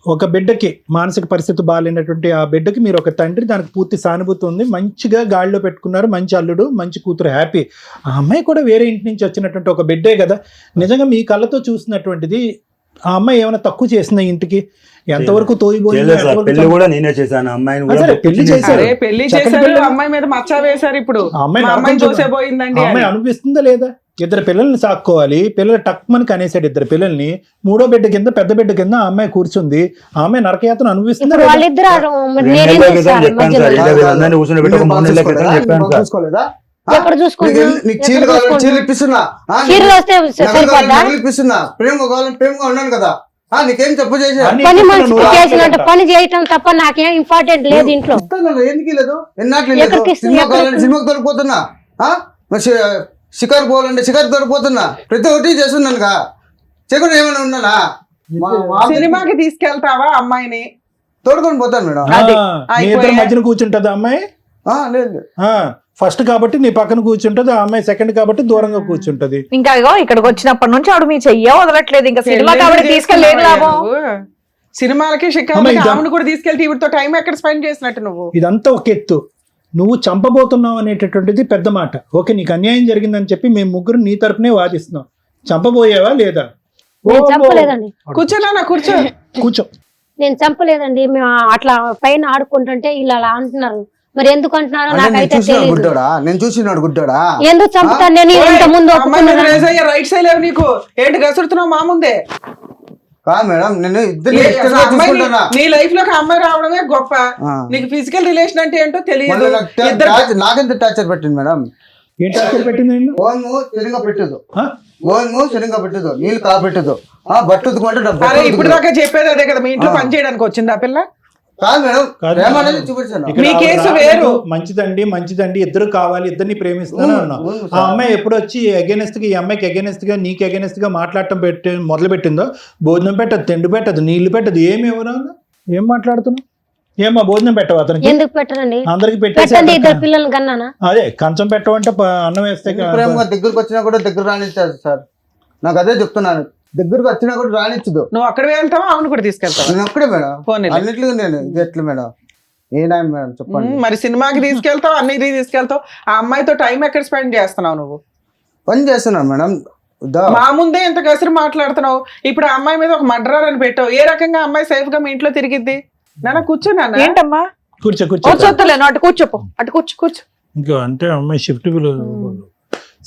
ఒక బిడ్డకి మానసిక పరిస్థితి బాగాలేనటువంటి ఆ బిడ్డకి మీరు ఒక తండ్రి, దానికి పూర్తి సానుభూతి ఉంది, మంచిగా గాడిలో పెట్టుకున్నారు, మంచి అల్లుడు, మంచి కూతురు, హ్యాపీ. ఆ అమ్మాయి కూడా వేరే ఇంటి నుంచి వచ్చినటువంటి ఒక బిడ్డే కదా. నిజంగా మీ కళ్ళతో చూసినటువంటిది ఆ అమ్మాయి ఏమైనా తక్కువ చేసిందా ఇంటికి? ఎంతవరకు తోయిపోయింది? పెళ్లి కూడా నేనే చేశాను, అమ్మాయిని కూడా సరే, పెళ్లి చేశారు. అరే పెళ్లి చక్కటి చేశారు, పిల్లలు. అమ్మాయి మీద మచ్చ వేశారు. ఇప్పుడు ఆ అమ్మాయి మా అమ్మాయి నరకం చూసేపోయిందండి ఆ అమ్మాయి అని. అనిపిస్తుందా లేదా? 2 పిల్లల్ని సాక్కోవాలి, పిల్లలు టక్మని కనేసాడు 2 పిల్లల్ని, 3వ బిడ్డ కింద పెద్ద బిడ్డ కింద ఆ అమ్మాయి కూర్చుంది. ఆ అమ్మాయి నరకయాతను అనిపిస్తుందా లేదా? వాళ్ళిద్దరు రెండు నెలల క్రితం చెప్పాను సార్, ఇలా వీళ్ళందరినీ కూర్చోబెట్టి ఒక 3 నెలల క్రితం చెప్పాను సార్. చూసుకోలేదా? ఎక్కడ నీకు చీరలు కావాలని చీరలు ఇప్పిస్తున్నా, చీరలు వస్తే సరిపోద్దా? నగలు ఇప్పిస్తున్నా, ప్రేమగా కావాలని ప్రేమగా ఉన్నాను కదా. నీకేం తప్పు చేసా? అన్ని పని ఇప్పిస్తున్నా, మనిషి నువ్వు చేసినట్టు రాసుకోలేదా? పని చేయటం తప్ప నాకేం ఇంపార్టెంట్ లేదు ఇంట్లో. ఎందుకు లేదు? ఎన్నాట్లు లేదు? ఎక్కడికి ఇస్తున్నా? సినిమా కావాలంటే సినిమాకి తోలిపోతున్నా, షికారు పోవాలంటే షికారు తోలిపోతున్నా, ప్రతి ఒక్కటి చేస్తున్నానుగా. చేయకుండా ఏమైనా ఉన్నానా సినిమాకి తీసుకెళ్తావా అమ్మాయిని? తోడుకొని పోతాను మేడం. నీ ఇద్దరు మధ్యన కూర్చుంటది అమ్మాయి? లేదు ఫస్ట్ కాబట్టి నీ పక్కన కూర్చుంటది, ఆ అమ్మాయి సెకండ్ కాబట్టి దూరంగా కూర్చుంటది. ఇంకా ఇగో ఇక్కడికి వచ్చినప్పటి నుంచి ఆవిడ మీ చెయ్యో వదలట్లేదు. ఇంకా సినిమా కాబట్టి తీసుకెళ్ళలేదు లాభం. సినిమాలకి షికార్లకి ఆవిడ కూడా తీసుకెళ్తే ఈవిడతో టైం ఎక్కడ స్పెండ్ చేసినట్టు నువ్వు? ఇదంతా ఒక ఎత్తు, నువ్వు చంపబోతున్నావు అనేటటువంటిది పెద్ద మాట. ఓకే, నీకు అన్యాయం జరిగిందని చెప్పి మేము ముగ్గురు నీ తరపునే వాదిస్తున్నాం. చంపబోయావా లేదా? నేను చంపలేదండి. కూర్చోనా? కూర్చో. నేను చంపలేదండి. మేము అట్లా పైన ఆడుకుంటుంటే ఇలా అలా అంటున్నారు. మరి ఎందుకు అంటున్నారో నాకైతే తెలియదు. గుడ్డోడా? నేను చూసినాడు గుడ్డోడా? ఎందుకు చంపుతాను నేను? ఇంత ముందు రైట్ సైడ్ లేవు నీకు, ఏంటి గసురుతున్నావు మా ముందే? కాదు మేడం, నేను నీ లైఫ్ లోకి అమ్మాయి రావడమే గొప్ప. నీకు ఫిజికల్ రిలేషన్ అంటే ఏంటో తెలియదు. నాకెంత టార్చర్ పెట్టింది మేడం? ఏం టార్చర్ పెట్టింది? ఓన్ము సరిగా పెట్టదు, ఓన్ము సరిగా పెట్టదు, నీళ్ళు కాబెట్టదు, బట్టు అరే ఇప్పుడు దాకా చెప్పేది అదే కదా. మీ ఇంట్లో పని చేయడానికి వచ్చింది ఆ పిల్ల? కాదు మేడం, ప్రేమ అనేది చూపించాను. మీ కేసు వేరు. మంచిదండి ఇద్దరు కావాలి, ఇద్దరిని ప్రేమిస్తాను అన్నా. ఆ అమ్మాయి ఎప్పుడు వచ్చి అగేనెస్ట్ గా, ఈ అమ్మాయికి అగేనెస్ట్ గా, నీకు అగేనెస్ట్ గా మాట్లాడటం మొదలు పెట్టిందో, భోజనం పెట్టదు, తిండి పెట్టదు, నీళ్లు పెట్టదు, ఏమి ఎవరు? ఏం మాట్లాడుతున్నావు? ఏమా భోజనం పెట్టవు అతనికి? ఎందుకు పెట్టరండి? అందరికి పెట్టండి. ఇద్దరు పిల్లలు కన్నానా? అదే కంచం పెట్టవంటే అన్నం వేస్తే ప్రేమగా దగ్గరకు వచ్చినా కూడా దగ్గర రానిచ్చారు సార్. నాకు అదే చెప్తున్నాను, దగ్గరకు వచ్చినా కూడా రానిచ్చదు. నువ్వు అక్కడ వెళ్తావా ఆమెను కూడా తీసుకెళ్తావా? నేను ఒక్కడే మేడం, అన్నిట్లో నేను ఎట్లా మేడం? ఏనాయి మేడం చెప్పండి. మరి సినిమాకి తీసుకెళ్తావు, అన్నిటికి తీసుకెళ్తావు, ఆ అమ్మాయితో టైం ఎక్కడ స్పెండ్ చేస్తున్నావు నువ్వు? పని చేస్తున్నాను మేడం. మా ముందే ఎంత కసిరి మాట్లాడుతున్నావు. ఇప్పుడు ఆ అమ్మాయి మీద ఒక మర్డరర్ అని పెట్టావు. ఏ రకంగా అమ్మాయి సేఫ్ గా మీ ఇంట్లో తిరిగిద్ది? నాన్న కూర్చున్నా. ఏంటమ్మా? కూర్చోలేను, అటు కూర్చోపో, అటు కూర్చో. ఇంకా అంటే అమ్మాయి షిఫ్ట్.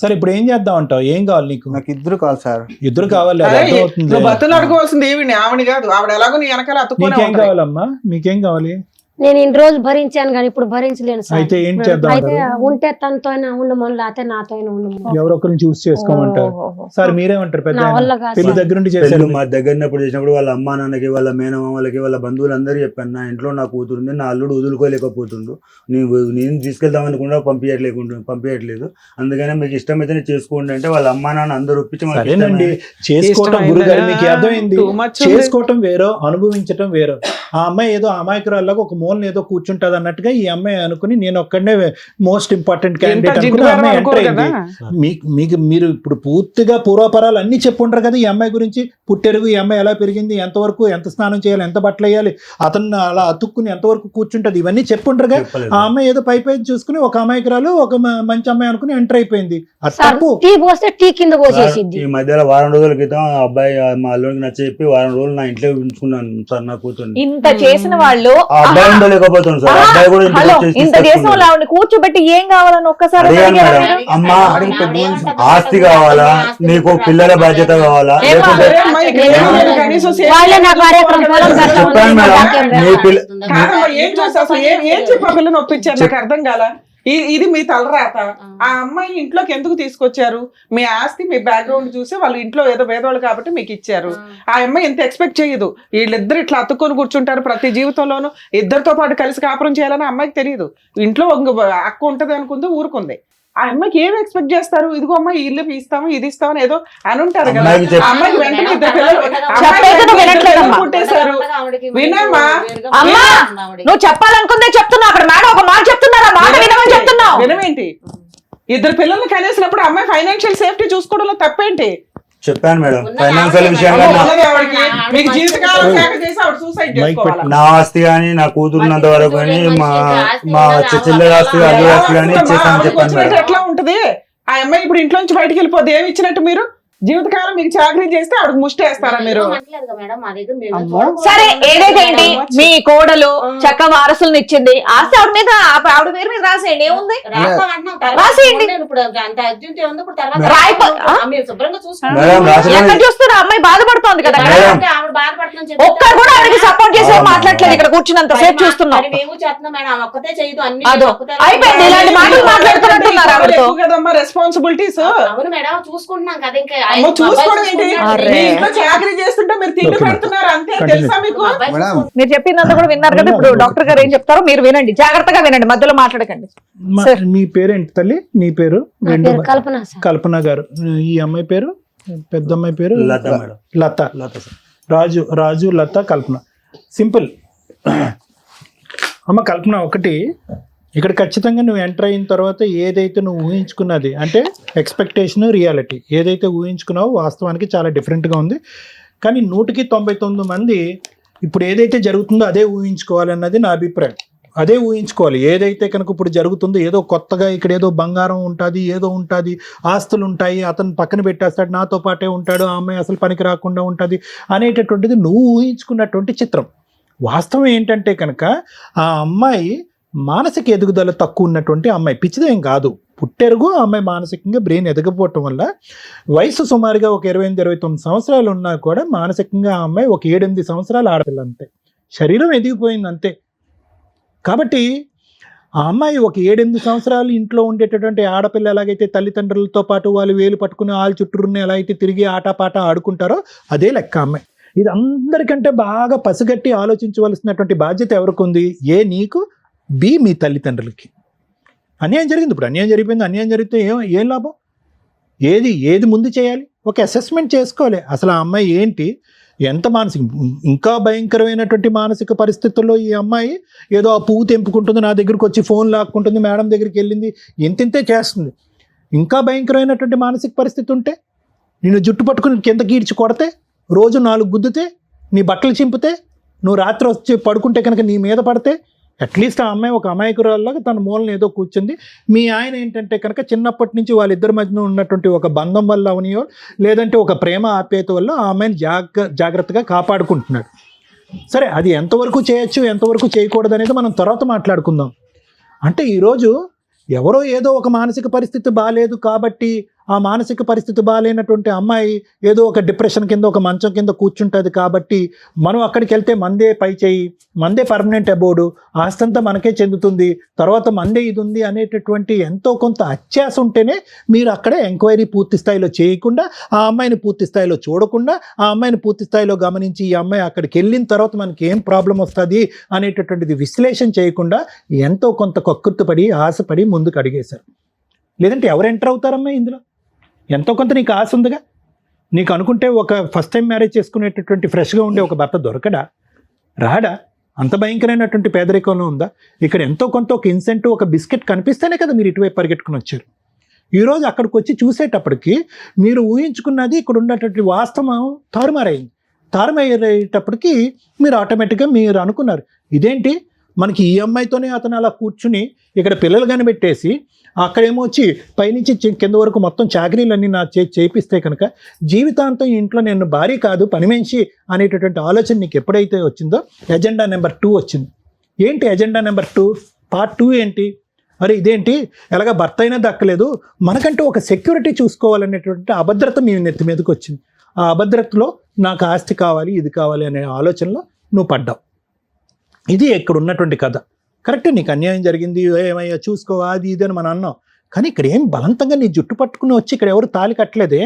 సరే ఇప్పుడు ఏం చేద్దాం అంటావు? ఏం కావాలి నీకు? నాకు ఇద్దరు కావాలి సార్. ఇద్దరు కావాలి. నువ్వు బతులు అడుకోవాల్సింది ఈవిని, ఆవిని కాదు. ఆవిడ ఎలాగో నీ వెనకాల అతుక్కునే నీకేం కావాలమ్మా? మీకేం కావాలి? నేను ఇన్ని రోజులు భరించాను కానీ ఇప్పుడు భరించలేను సార్. అయితే ఏం చేద్దాం? అయితే ఉంటే తనతో ఉండమని, లేకపోతే నాతో ఉండమని. ఎవరొకరిని చూస్ చేసుకోమంటారు సార్. మీరేమంటారు? పెద్ద పెళ్లి దగ్గర నుండి చేశారు. మా దగ్గర చేసినప్పుడు వాళ్ళ అమ్మా నాన్నకి, వాళ్ళ మేనమామలకి, వాళ్ళ బంధువులందరూ చెప్పాను, నా ఇంట్లో నా కూతురుంది, నా అల్లుడు వదులుకోలేకపోతుండు, నేను తీసుకెళ్దాం అనుకుంటా పంపించట్లేదు, అందుకనే మీకు ఇష్టమైతే చేసుకోండి అంటే వాళ్ళ అమ్మా నాన్న అందరూ ఒప్పించి సరేనండి. చేసుకోవటం గురుగారు మీకు అర్థమైంది. చేసుకోవటం వేరో, అనుభవించటం వేరో. ఆ అమ్మాయి ఏదో అమాయకురాల్లాగా ఒక మూలని ఏదో కూర్చుంటది అన్నట్టుగా ఈ అమ్మాయి అనుకుని నేను ఒక్కడనే మోస్ట్ ఇంపార్టెంట్ క్యాండిడేట్ అనుకుని అమ్మాయి ఎంటర్ అయింది. మీకు మీరు ఇప్పుడు పూర్తిగా పూర్వపరాలు అన్ని చెప్పుంటారు కదా ఈ అమ్మాయి గురించి. పుట్టెరుగు, ఈ అమ్మాయి ఎలా పెరిగింది, ఎంతవరకు, ఎంత స్నానం చేయాలి, ఎంత బట్టలు వేయాలి, అతను అలా అతుక్కుని ఎంతవరకు కూర్చుంటది, ఇవన్నీ చెప్పుంటారు కదా. ఆ అమ్మాయి ఏదో పై చూసుకుని ఒక అమాయకురాలు, ఒక మంచి అమ్మాయి అనుకుని ఎంటర్ అయిపోయింది. అది తప్పు. ఈ మధ్యలో వారం రోజుల క్రితం అబ్బాయి మా అల్లుడికి నచ్చ చెప్పి వారం రోజులు నా ఇంట్లో ఉంచుకున్నాను సార్. నా కూతురు ఇంత చేసిన వాళ్ళు ఉండలేకపోతుంది సార్. అబ్బాయి కూడా ఇంత చేసిన వాళ్ళు ఆవిడ కూర్చోబెట్టి ఏం కావాలని ఒక్కసారి అమ్మా, ఆస్తి కావాలా నీకు, పిల్లల బాధ్యత కావాలా, లేకుంటే ఏం చెప్పా పిల్లని ఒప్పించారు? నాకు అర్థం కాల. ఇది మీ తలరాత. ఆ అమ్మాయి ఇంట్లోకి ఎందుకు తీసుకొచ్చారు? మీ ఆస్తి, మీ బ్యాక్గ్రౌండ్ చూసి వాళ్ళు ఇంట్లో ఏదో పేదవాళ్ళు కాబట్టి మీకు ఇచ్చారు. ఆ అమ్మాయి ఎంత ఎక్స్పెక్ట్ చేయదు. వీళ్ళిద్దరు ఇట్లా అతుక్కొని కూర్చుంటారు ప్రతి జీవితంలోనూ. ఇద్దరితో పాటు కలిసి కాపురం చేయాలని అమ్మాయికి తెలియదు. ఇంట్లో అక్క ఉంటది అనుకుంది, ఊరుకుంది. ఆ అమ్మాయికి ఏం ఎక్స్పెక్ట్ చేస్తారు? ఇదిగో అమ్మాయి ఇల్లు ఇస్తాము, ఇది ఇస్తామని ఏదో అని ఉంటారు కదా. అమ్మాయికి వెంటనే ఇద్దరు పిల్లలు పుట్టేశారు. వినమ్మా, నువ్వు చెప్పాలనుకుందే చెప్తున్నావు. అక్కడ మేడం ఒక మాట చెప్తున్నారు, ఆ మాట వినమని చెప్తున్నావు. వినమేంటి? ఇద్దరు పిల్లల్ని కనేసినప్పుడు అమ్మాయి ఫైనాన్షియల్ సేఫ్టీ చూసుకోవడంలో తప్పేంటి? చెప్పాను మేడం. ఫైనాన్షియల్ విషయంగా నా ఆస్తి గానీ, నా కూతురున్నంత వరకు కానీ, మా చెల్లెల ఆస్తి, అల్లు ఆస్తి కానీ ఇచ్చేస్తానని చెప్పాను మేడం. ఎట్లా ఉంటది? ఆ అమ్మాయి ఇప్పుడు ఇంట్లో నుంచి బయటకు వెళ్ళిపోతే ఏమి ఇచ్చినట్టు? మీరు జీవితకాలం మీకు చాకరీ చేస్తే ఆవిడకి ముష్టి వేస్తారా మీరు? సరే ఏదైతే ఏంటి, మీ కోడలు చక్క వారసులను ఇచ్చింది, ఆస్తి ఆవిడ మీద, ఆవిడ పేరు మీద రాసేయండి. ఏముంది? రాసేయండి. ఎక్కడ చూస్తున్నా అమ్మాయి బాధపడుతోంది కదా. ఒక్కరు కూడా ఆవిడకి సపోర్ట్ చేసే మాట్లాడలేదు. ఇక్కడ కూర్చున్నంత సేపు చూస్తున్నాం. అయిపోయింది. ఇలాంటి మాటలు మాట్లాడుతున్నట్టున్నారు ఆవిడతో. రెస్పాన్సిబిలిటీస్ చూసుకుంటున్నాం కదా. ఇంకా చూసుకోవడం ఏంటి? చాకరీ చేస్తుంటే మీరు తిండి పెడుతున్నారు అంతే. తెలుసా మీకు? మీరు చెప్పిందంతా కూడా విన్నారు కదా. ఇప్పుడు డాక్టర్ గారు ఏం చెప్తారో మీరు వినండి, జాగ్రత్తగా వినండి, మధ్యలో మాట్లాడకండి. మీ పేరేంటి తల్లి? నీ పేరు? కల్పన. కల్పన గారు. ఈ అమ్మాయి పేరు పెద్ద అమ్మాయి పేరు లత మేడం. లత. లత సార్. రాజు లత కల్పన. సింపుల్. అమ్మ కల్పన, ఒకటి ఇక్కడ ఖచ్చితంగా నువ్వు ఎంటర్ అయిన తర్వాత ఏదైతే నువ్వు ఊహించుకున్నది అంటే ఎక్స్పెక్టేషన్, రియాలిటీ ఏదైతే ఊహించుకున్నావో వాస్తవానికి చాలా డిఫరెంట్గా ఉంది. కానీ 199 మంది ఇప్పుడు ఏదైతే జరుగుతుందో అదే ఊహించుకోవాలన్నది నా అభిప్రాయం. అదే ఊహించుకోవాలి. ఏదైతే కనుక ఇప్పుడు జరుగుతుందో, ఏదో కొత్తగా ఇక్కడ ఏదో బంగారం ఉంటుంది, ఏదో ఉంటుంది, ఆస్తులు ఉంటాయి, అతను పక్కన పెట్టేస్తాడు, నాతో పాటే ఉంటాడు, ఆ అమ్మాయి అసలు పనికి రాకుండా ఉంటుంది అనేటటువంటిది నువ్వు ఊహించుకున్నటువంటి చిత్రం. వాస్తవం ఏంటంటే కనుక ఆ అమ్మాయి మానసిక ఎదుగుదల తక్కువ ఉన్నటువంటి అమ్మాయి, పిచ్చిదేం కాదు, పుట్టెరుగు. ఆ అమ్మాయి మానసికంగా బ్రెయిన్ ఎదగపోవటం వల్ల వయసు సుమారుగా ఒక 28-29 సంవత్సరాలు ఉన్నా కూడా మానసికంగా ఆ అమ్మాయి ఒక 7-8 సంవత్సరాలు ఆడపిల్ల అంతే. శరీరం ఎదిగిపోయింది అంతే. కాబట్టి ఆ అమ్మాయి ఒక 7-8 సంవత్సరాలు ఇంట్లో ఉండేటటువంటి ఆడపిల్ల ఎలాగైతే తల్లిదండ్రులతో పాటు వాళ్ళు వేలు పట్టుకుని వాళ్ళ చుట్టూరుని ఎలా అయితే తిరిగి ఆటపాట ఆడుకుంటారో అదే లెక్క అమ్మాయి. ఇది అందరికంటే బాగా పసిగట్టి ఆలోచించవలసినటువంటి బాధ్యత ఎవరికి ఉంది? ఏ నీకు, బి మీ తల్లిదండ్రులకి. అన్యాయం జరిగింది, ఇప్పుడు అన్యాయం జరిగిపోయింది. అన్యాయం జరిగితే ఏం లాభం? ఏది ముందు చేయాలి? ఒక అసెస్మెంట్ చేసుకోవాలి. అసలు ఆ అమ్మాయి ఏంటి, ఎంత మానసిక, ఇంకా భయంకరమైనటువంటి మానసిక పరిస్థితుల్లో ఈ అమ్మాయి ఏదో ఆ పువ్వు తెంపుకుంటుంది, నా దగ్గరికి వచ్చి ఫోన్ లాక్కుంటుంది, మేడం దగ్గరికి వెళ్ళింది, ఎంతింతే చేస్తుంది. ఇంకా భయంకరమైనటువంటి మానసిక పరిస్థితి ఉంటే, నిన్ను జుట్టు పట్టుకుని కిందకి ఈడ్చి కొడితే, రోజు 4 గుద్దితే, నీ బట్టలు చింపితే, నువ్వు రాత్రి వచ్చి పడుకుంటే కనుక నీ మీద పడితే, అట్లీస్ట్ ఆ అమ్మాయి ఒక అమాయకురాల్లాగా తన మూలను ఏదో కూర్చుంది. మీ ఆయన ఏంటంటే కనుక చిన్నప్పటి నుంచి వాళ్ళిద్దరి మధ్యన ఉన్నటువంటి ఒక బంధం వల్ల అవనియో, లేదంటే ఒక ప్రేమ ఆప్యాయత వల్ల ఆ అమ్మాయిని జాగ్రత్తగా కాపాడుకుంటున్నాడు. సరే, అది ఎంతవరకు చేయొచ్చు, ఎంతవరకు చేయకూడదు అనేది మనం తర్వాత మాట్లాడుకుందాం. అంటే ఈరోజు ఎవరో ఏదో ఒక మానసిక పరిస్థితి బాగాలేదు కాబట్టి ఆ మానసిక పరిస్థితి బాగాలేనటువంటి అమ్మాయి ఏదో ఒక డిప్రెషన్ కింద, ఒక మంచం కింద కూర్చుంటుంది కాబట్టి మనం అక్కడికి వెళ్తే మందే పై చేయి, మందే పర్మనెంట్ అబోర్డు, ఆస్తంతా మనకే చెందుతుంది, తర్వాత మందే ఇది ఉంది అనేటటువంటి ఎంతో కొంత అత్యాస ఉంటేనే మీరు అక్కడే ఎంక్వైరీ పూర్తి స్థాయిలో చేయకుండా, ఆ అమ్మాయిని పూర్తి స్థాయిలో చూడకుండా, ఆ అమ్మాయిని పూర్తి స్థాయిలో గమనించి ఈ అమ్మాయి అక్కడికి వెళ్ళిన తర్వాత మనకి ఏం ప్రాబ్లం వస్తుంది అనేటటువంటిది విశ్లేషణ చేయకుండా ఎంతో కొంత కక్కుర్తిపడి ఆశపడి ముందుకు అడిగేశారు. లేదంటే ఎవరు ఎంటర్ అవుతారమ్మా ఇందులో? ఎంతో కొంత నీకు ఆశ ఉందిగా. నీకు అనుకుంటే ఒక ఫస్ట్ టైం మ్యారేజ్ చేసుకునేటటువంటి ఫ్రెష్గా ఉండే ఒక భర్త దొరకడా? రాడా? అంత భయంకరమైనటువంటి పేదరికంలో ఉందా? ఇక్కడ ఎంతో కొంత ఒక ఇన్సెంటివ్, ఒక బిస్కెట్ కనిపిస్తేనే కదా మీరు ఇటువైపు పరిగెట్టుకుని వచ్చారు. ఈరోజు అక్కడికి వచ్చి చూసేటప్పటికి మీరు ఊహించుకున్నది ఇక్కడ ఉన్నటువంటి వాస్తవం తారుమారైంది. తారుమారయ్యేటప్పటికి మీరు ఆటోమేటిక్గా మీరు అనుకున్నారు, ఇదేంటి మనకి ఈ అమ్మాయితోనే అతను అలా కూర్చుని ఇక్కడ పిల్లలు కనిపెట్టేసి అక్కడేమో వచ్చి పైనుంచి కింద వరకు మొత్తం చాకరీలన్నీ నా చేపిస్తే కనుక జీవితాంతం ఇంట్లో నేను భార్య కాదు పని మనిషి అనేటటువంటి ఆలోచన నీకు ఎప్పుడైతే వచ్చిందో ఎజెండా నెంబర్ 2 వచ్చింది. ఏంటి ఎజెండా నెంబర్ 2? పార్ట్ 2 ఏంటి? అరే ఇదేంటి, ఎలాగ భర్త అయినా దక్కలేదు, మనకంటూ ఒక సెక్యూరిటీ చూసుకోవాలనేటువంటి అభద్రత మీ నెత్తి మీదకి వచ్చింది. ఆ అభద్రతలో నాకు ఆస్తి కావాలి, ఇది కావాలి అనే ఆలోచనలో నువ్వు పడ్డావు. ఇది ఇక్కడ ఉన్నటువంటి కథ. కరెక్టే, నీకు అన్యాయం జరిగింది, ఏమయ్యా చూసుకో, అది ఇది అని మనం అన్నాం. కానీ ఇక్కడ ఏం బలవంతంగా నీ జుట్టు పట్టుకుని వచ్చి ఇక్కడ ఎవరు తాళి కట్టలేదే.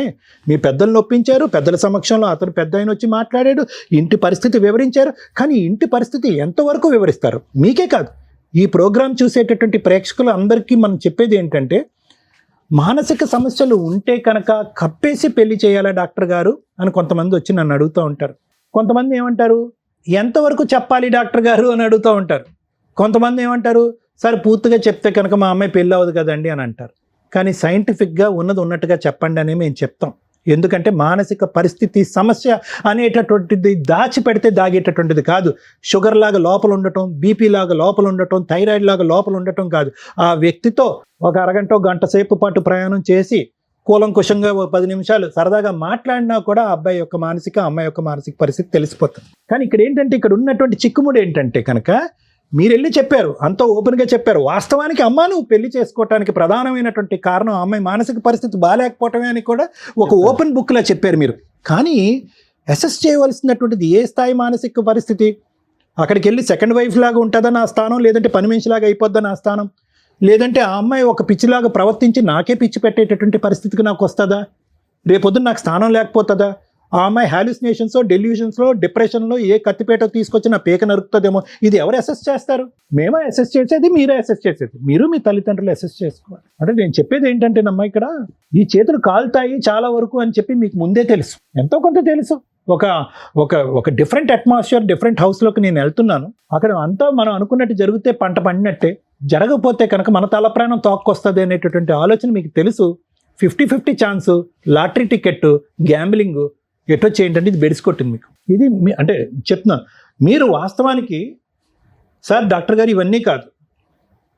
మీ పెద్దలు నొప్పించారు, పెద్దల సమక్షంలో అతను పెద్ద ఆయన వచ్చి మాట్లాడాడు, ఇంటి పరిస్థితి వివరించారు. కానీ ఇంటి పరిస్థితి ఎంతవరకు వివరిస్తారు? మీకే కాదు, ఈ ప్రోగ్రాం చూసేటటువంటి ప్రేక్షకులు అందరికీ మనం చెప్పేది ఏంటంటే, మానసిక సమస్యలు ఉంటే కనుక కప్పేసి పెళ్లి చేయాలా డాక్టర్ గారు అని కొంతమంది వచ్చి నన్ను అడుగుతూ ఉంటారు. కొంతమంది ఏమంటారు, ఎంతవరకు చెప్పాలి డాక్టర్ గారు అని అడుగుతూ ఉంటారు. కొంతమంది ఏమంటారు, సరే పూర్తిగా చెప్తే కనుక మా అమ్మాయి పెళ్ళి అవ్వదు కదండి అని అంటారు. కానీ సైంటిఫిక్గా ఉన్నది ఉన్నట్టుగా చెప్పండి అని మేము చెప్తాం. ఎందుకంటే మానసిక పరిస్థితి సమస్య అనేటటువంటిది దాచిపెడితే దాగేటటువంటిది కాదు. షుగర్ లాగా లోపల ఉండటం, బీపీ లాగా లోపల ఉండటం, థైరాయిడ్ లాగా లోపల ఉండటం కాదు. ఆ వ్యక్తితో ఒక అరగంట గంట సేపు పాటు ప్రయాణం చేసి కూలంకుషంగా 10 నిమిషాలు సరదాగా మాట్లాడినా కూడా ఆ అబ్బాయి యొక్క మానసిక, అమ్మాయి యొక్క మానసిక పరిస్థితి తెలిసిపోతుంది. కానీ ఇక్కడ ఏంటంటే, ఇక్కడ ఉన్నటువంటి చిక్కుముడి ఏంటంటే కనుక మీరు వెళ్ళి చెప్పారు, అంత ఓపెన్గా చెప్పారు. వాస్తవానికి అమ్మ నువ్వు పెళ్లి చేసుకోవటానికి ప్రధానమైనటువంటి కారణం ఆ అమ్మాయి మానసిక పరిస్థితి బాగాలేకపోవటమే అని కూడా ఒక ఓపెన్ బుక్లా చెప్పారు మీరు. కానీ అసెస్ చేయవలసినటువంటిది ఏ స్థాయి మానసిక పరిస్థితి? అక్కడికి వెళ్ళి సెకండ్ వైఫ్ లాగా ఉంటుందా నా స్థానం, లేదంటే పని మనిషిలాగా అయిపోద్దా నా స్థానం, లేదంటే ఆ అమ్మాయి ఒక పిచ్చిలాగా ప్రవర్తించి నాకే పిచ్చి పెట్టేటటువంటి పరిస్థితికి నాకు వస్తుందా? రేపొద్దున నాకు స్థానం లేకపోతుందా? ఆ అమ్మాయి హాలుసినేషన్స్ డెల్యూషన్స్లో డిప్రెషన్లో ఏ కత్తిపేట తీసుకొచ్చి నా పేక నరుకుతుందేమో, ఇది ఎవరు అసెస్ చేస్తారు? మేమే అసెస్ చేసేది, మీరే అసెస్ చేసేది, మీరు మీ తల్లిదండ్రులు అసెస్ చేసుకోవాలి. అంటే నేను చెప్పేది ఏంటంటేనమ్మా, ఇక్కడ ఈ చేతులు కాలుతాయి చాలా వరకు అని చెప్పి మీకు ముందే తెలుసు, ఎంతో కొంత తెలుసు. ఒక ఒక ఒక డిఫరెంట్ అట్మాస్ఫియర్, డిఫరెంట్ హౌస్లోకి నేను వెళ్తున్నాను. అక్కడ అంతా మనం అనుకున్నట్టు జరిగితే పంట పండినట్టే, జరగకపోతే కనుక మన తల ప్రాణం తోక్కొస్తుంది అనేటటువంటి ఆలోచన మీకు తెలుసు. 50-50 ఛాన్స్, లాటరీ టికెట్, గ్యాంబ్లింగ్ ఎటొచ్చి ఏంటంటే ఇది బెడిసికొట్టింది మీకు. ఇది అంటే చెప్తున్నాను, మీరు వాస్తవానికి సార్ డాక్టర్ గారు ఇవన్నీ కాదు,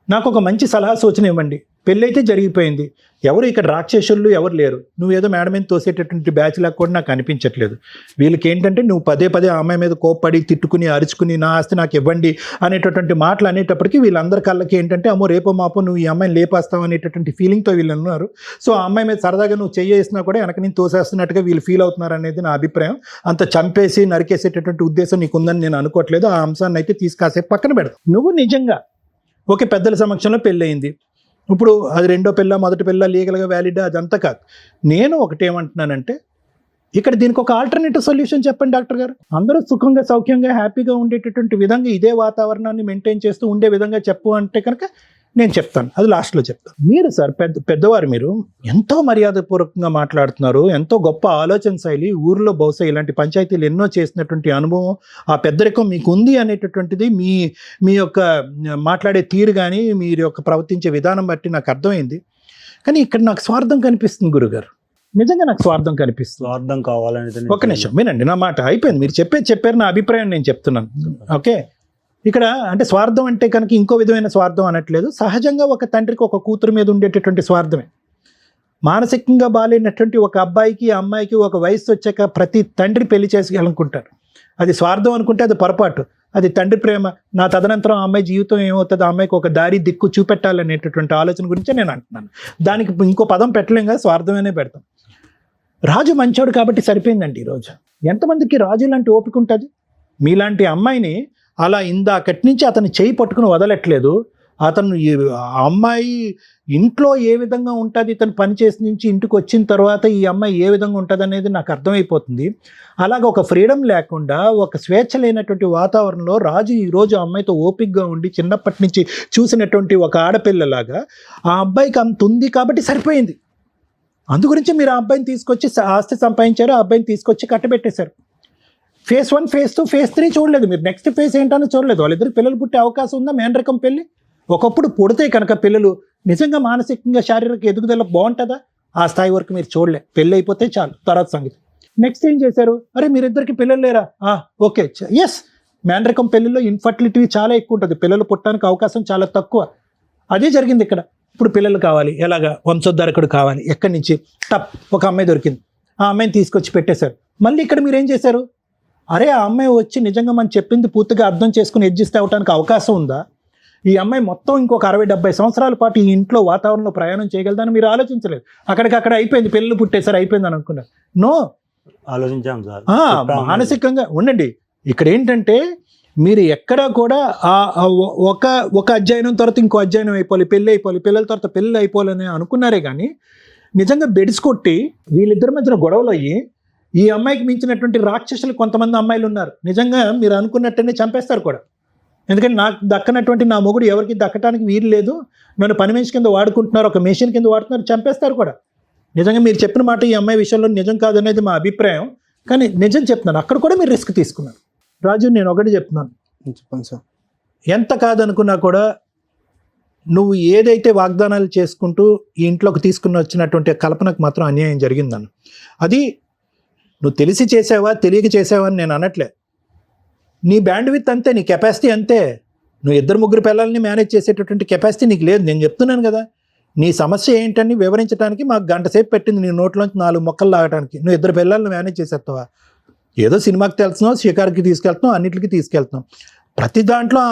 నాకు ఒక మంచి సలహా సూచన ఇవ్వండి. పెళ్ళి అయితే జరిగిపోయింది, ఎవరు ఇక్కడ రాక్షసులు ఎవరు లేరు, నువ్వేదో మేడం మీద తోసేటటువంటి బ్యాచ్ లాగా కూడా నాకు అనిపించట్లేదు. వీళ్ళకి ఏంటంటే నువ్వు పదే పదే ఆ అమ్మాయి మీద కోప్పడి తిట్టుకుని అరుచుకుని నా ఆస్తి నాకు ఇవ్వండి అనేటటువంటి మాటలు అనేటప్పటికీ వీళ్ళందరి కళ్ళకి ఏంటంటే అమ్మో రేపో మాపో నువ్వు ఈ అమ్మాయిని లేపేస్తావు అనేటటువంటి ఫీలింగ్తో వీళ్ళు ఉన్నారు. సో ఆ అమ్మాయి మీద సరదాగా నువ్వు చేసినా కూడా వెనక నేను తోసేస్తున్నట్టుగా వీళ్ళు ఫీల్ అవుతున్నారు అనేది నా అభిప్రాయం. అంత చంపేసి నరికేసేటటువంటి ఉద్దేశం నీకుందని నేను అనుకోవట్లేదు. ఆ అంశాన్ని అయితే తీసుకాసేపు పక్కన పెడతావు. నువ్వు నిజంగా ఓకే పెద్దల సమక్షంలో పెళ్ళయింది, ఇప్పుడు అది రెండో పిల్ల మొదటి పిల్ల లీగల్గా వ్యాలిడా అదంతా కాదు. నేను ఒకటేమంటున్నానంటే ఇక్కడ దీనికి ఒక ఆల్టర్నేటివ్ సొల్యూషన్ చెప్పండి డాక్టర్ గారు. అందరూ సుఖంగా సౌఖ్యంగా హ్యాపీగా ఉండేటటువంటి విధంగా ఇదే వాతావరణాన్ని మెయింటైన్ చేస్తూ ఉండే విధంగా చెప్పు అంటే కనుక నేను చెప్తాను, అది లాస్ట్లో చెప్తాను. మీరు సార్ పెద్దవారు, మీరు ఎంతో మర్యాదపూర్వకంగా మాట్లాడుతున్నారు, ఎంతో గొప్ప ఆలోచన శైలి, ఊరిలో బహుశా ఇలాంటి పంచాయతీలు ఎన్నో చేసినటువంటి అనుభవం, ఆ పెద్దరికం మీకు ఉంది అనేటటువంటిది మీ యొక్క మాట్లాడే తీరు కానీ మీరు యొక్క ప్రవర్తించే విధానం బట్టి నాకు అర్థమైంది. కానీ ఇక్కడ నాకు స్వార్థం కనిపిస్తుంది గురుగారు, నిజంగా నాకు స్వార్థం కనిపిస్తుంది. స్వార్థం కావాలని ఒక్క నిమిషం వినండి, నా మాట అయిపోయింది, మీరు చెప్పారు, నా అభిప్రాయం నేను చెప్తున్నాను. ఓకే, ఇక్కడ అంటే స్వార్థం అంటే కనుక ఇంకో విధమైన స్వార్థం అనట్లేదు. సహజంగా ఒక తండ్రికి ఒక కూతురు మీద ఉండేటటువంటి స్వార్థమే. మానసికంగా బాగాలేనటువంటి ఒక అబ్బాయికి అమ్మాయికి ఒక వయసు వచ్చాక ప్రతి తండ్రి పెళ్లి చేసుకోవాలనుకుంటారు. అది స్వార్థం అనుకుంటే అది పొరపాటు, అది తండ్రి ప్రేమ. నా తదనంతరం ఆ అమ్మాయి జీవితం ఏమవుతుంది, ఆ అమ్మాయికి ఒక దారి దిక్కు చూపెట్టాలనేటటువంటి ఆలోచన గురించే నేను అంటున్నాను. దానికి ఇంకో పదం పెట్టలేం కదా, స్వార్థమనే పెడతాం. రాజు మంచోడు కాబట్టి సరిపోయిందండి. ఈరోజు ఎంతమందికి రాజు లాంటి ఓపిక ఉంటుంది? మీలాంటి అమ్మాయిని అలా ఇందాకటి నుంచి అతను చేయి పట్టుకుని వదలట్లేదు. అతను అమ్మాయి ఇంట్లో ఏ విధంగా ఉంటుంది, ఇతను పనిచేసి నుంచి ఇంటికి వచ్చిన తర్వాత ఈ అమ్మాయి ఏ విధంగా ఉంటుంది అనేది నాకు అర్థమైపోతుంది. అలాగ ఒక ఫ్రీడమ్ లేకుండా, ఒక స్వేచ్ఛ లేనటువంటి వాతావరణంలో రాజు ఈరోజు అమ్మాయితో ఓపికగా ఉండి చిన్నప్పటి నుంచి చూసినటువంటి ఒక ఆడపిల్లలాగా ఆ అబ్బాయికి అంత ఉంది కాబట్టి సరిపోయింది. అందుగురించి మీరు ఆ అబ్బాయిని తీసుకొచ్చి ఆస్తి సంపాదించారు, ఆ అబ్బాయిని తీసుకొచ్చి కట్టబెట్టేశారు. ఫేజ్ 1, ఫేజ్ 2, ఫేజ్ 3 చూడలేదు మీరు, నెక్స్ట్ ఫేజ్ ఏంటని చూడలేదు. వాళ్ళిద్దరు పిల్లలు పుట్టే అవకాశం ఉందా? మేనరకం పెళ్ళి ఒకప్పుడు పుడితే కనుక పిల్లలు నిజంగా మానసికంగా శారీరక ఎదుగుదల బాగుంటుందా? ఆ స్థాయి వరకు మీరు చూడలే. పెళ్ళి అయిపోతే చాలు, తర్వాత సంగతి. నెక్స్ట్ ఏం చేశారు? అరే మీరిద్దరికి పిల్లలు లేరా? ఓకే, ఎస్, మేనరకం పెళ్ళిలో ఇన్ఫర్టిలిటీ చాలా ఎక్కువ ఉంటుంది, పిల్లలు పుట్టడానికి అవకాశం చాలా తక్కువ. అదే జరిగింది ఇక్కడ. ఇప్పుడు పిల్లలు కావాలి, ఎలాగా? వంశోద్ధరకుడు కావాలి. ఎక్కడి నుంచి? ఒక అమ్మాయి దొరికింది, ఆ అమ్మాయిని తీసుకొచ్చి పెట్టేశారు. మళ్ళీ ఇక్కడ మీరు ఏం చేశారు? అరే ఆ అమ్మాయి వచ్చి నిజంగా మనం చెప్పింది పూర్తిగా అర్థం చేసుకుని అడ్జస్ట్ అవ్వడానికి అవకాశం ఉందా? ఈ అమ్మాయి మొత్తం ఇంకొక 60-70 సంవత్సరాల పాటు ఈ ఇంట్లో వాతావరణంలో ప్రయాణం చేయగలదని మీరు ఆలోచించలేదు. అక్కడికక్కడ అయిపోయింది, పిల్లలు పుట్టేసారి అయిపోయింది అని అనుకున్నారు. నో, ఆలోచించాం సార్. మానసికంగా ఉండండి. ఇక్కడ ఏంటంటే మీరు ఎక్కడా కూడా ఒక అధ్యయనం తర్వాత ఇంకో అధ్యయనం అయిపోవాలి, పెళ్ళి అయిపోవాలి, పిల్లల తర్వాత పెళ్ళి అయిపోవాలని అనుకున్నారే కానీ నిజంగా బెడిసికొట్టి వీళ్ళిద్దరి మధ్యన గొడవలు అయ్యి ఈ అమ్మాయికి మించినటువంటి రాక్షసులు కొంతమంది అమ్మాయిలు ఉన్నారు. నిజంగా మీరు అనుకున్నట్టనే చంపేస్తారు కూడా. ఎందుకంటే నాకు దక్కనటువంటి నా మొగుడు ఎవరికి దక్కడానికి వీలు లేదు, నన్ను పని మనిషి కింద వాడుకుంటున్నారు, ఒక మెషిన్ కింద వాడుతున్నారు, చంపేస్తారు కూడా. నిజంగా మీరు చెప్పిన మాట ఈ అమ్మాయి విషయంలో నిజం కాదనేది మా అభిప్రాయం, కానీ నిజం చెప్తున్నాను, అక్కడ కూడా మీరు రిస్క్ తీసుకున్నారు. రాజు నేను ఒకటి చెప్తున్నాను, చెప్పండి సార్. ఎంత కాదనుకున్నా కూడా నువ్వు ఏదైతే వాగ్దానాలు చేసుకుంటూ ఈ ఇంట్లోకి తీసుకుని వచ్చినటువంటి కల్పనకు మాత్రం అన్యాయం జరిగిందన్న. అది నువ్వు తెలిసి చేసావా తెలియక చేసావా అని నేను అనట్లే. నీ బ్యాండ్ విత్ అంతే, నీ కెపాసిటీ అంతే. నువ్వు 2-3 పిల్లల్ని మేనేజ్ చేసేటటువంటి కెపాసిటీ నీకు లేదు. నేను చెప్తున్నాను కదా, నీ సమస్య ఏంటని వివరించడానికి మాకు 1 గంట సేపు పెట్టింది నీ నోట్లోంచి 4 మొక్కలు లాగడానికి. నువ్వు 2 పిల్లల్ని మేనేజ్ చేసేస్తావా? ఏదో సినిమాకి తెలుస్తున్నావు, షికార్కి తీసుకెళ్తున్నావు, అన్నిటికీ తీసుకెళ్తున్నావు. ప్రతి దాంట్లో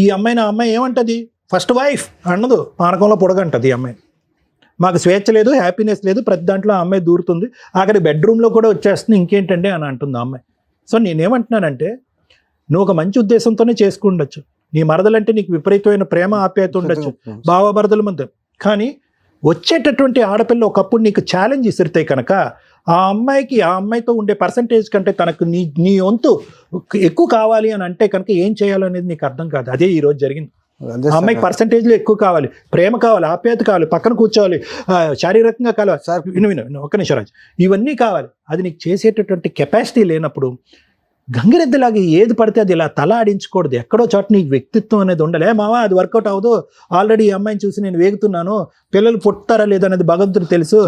ఈ అమ్మాయి ఏమంటుంది? ఫస్ట్ వైఫ్ అన్నదు, పానకంలో పొడగంటది ఈ అమ్మాయి. మాకు స్వేచ్ఛ లేదు, హ్యాపీనెస్ లేదు, ప్రతి దాంట్లో ఆ అమ్మాయి దూరుతుంది, ఆఖరి బెడ్రూమ్లో కూడా వచ్చేస్తుంది, ఇంకేంటండి అని అంటుంది ఆ అమ్మాయి. సో నేనేమంటున్నానంటే నువ్వు ఒక మంచి ఉద్దేశంతోనే చేసుకుండొచ్చు, నీ మరదలంటే నీకు విపరీతమైన ప్రేమ ఆప్యాయత ఉండొచ్చు, బావమరదల మధ్య. కానీ వచ్చేటటువంటి ఆడపిల్ల ఒకప్పుడు నీకు ఛాలెంజ్ ఇసిరితే కనుక ఆ అమ్మాయితో ఉండే పర్సంటేజ్ కంటే తనకు నీ వంతు ఎక్కువ కావాలి అని అంటే కనుక ఏం చేయాలనేది నీకు అర్థం కాదు. అదే ఈ రోజు జరిగింది. ఆ అమ్మాయికి పర్సంటేజ్లో ఎక్కువ కావాలి, ప్రేమ కావాలి, ఆప్యాయత కావాలి, పక్కన కూర్చోవాలి, శారీరకంగా కావాలి. సార్ విను ఒక్క నిమిషం రాజు, ఇవన్నీ కావాలి. అది నీకు చేసేటటువంటి కెపాసిటీ లేనప్పుడు గంగిరెద్దులాగా ఏది పడితే అది ఇలా తల ఆడించకూడదు. ఎక్కడో చోట నీకు వ్యక్తిత్వం అనేది ఉండాలి. మావా అది వర్కౌట్ అవ్వదు, ఆల్రెడీ ఈ అమ్మాయిని చూసి నేను వేగుతున్నాను, పిల్లలు పుట్టారా లేదనేది భగవంతుడు తెలుసు,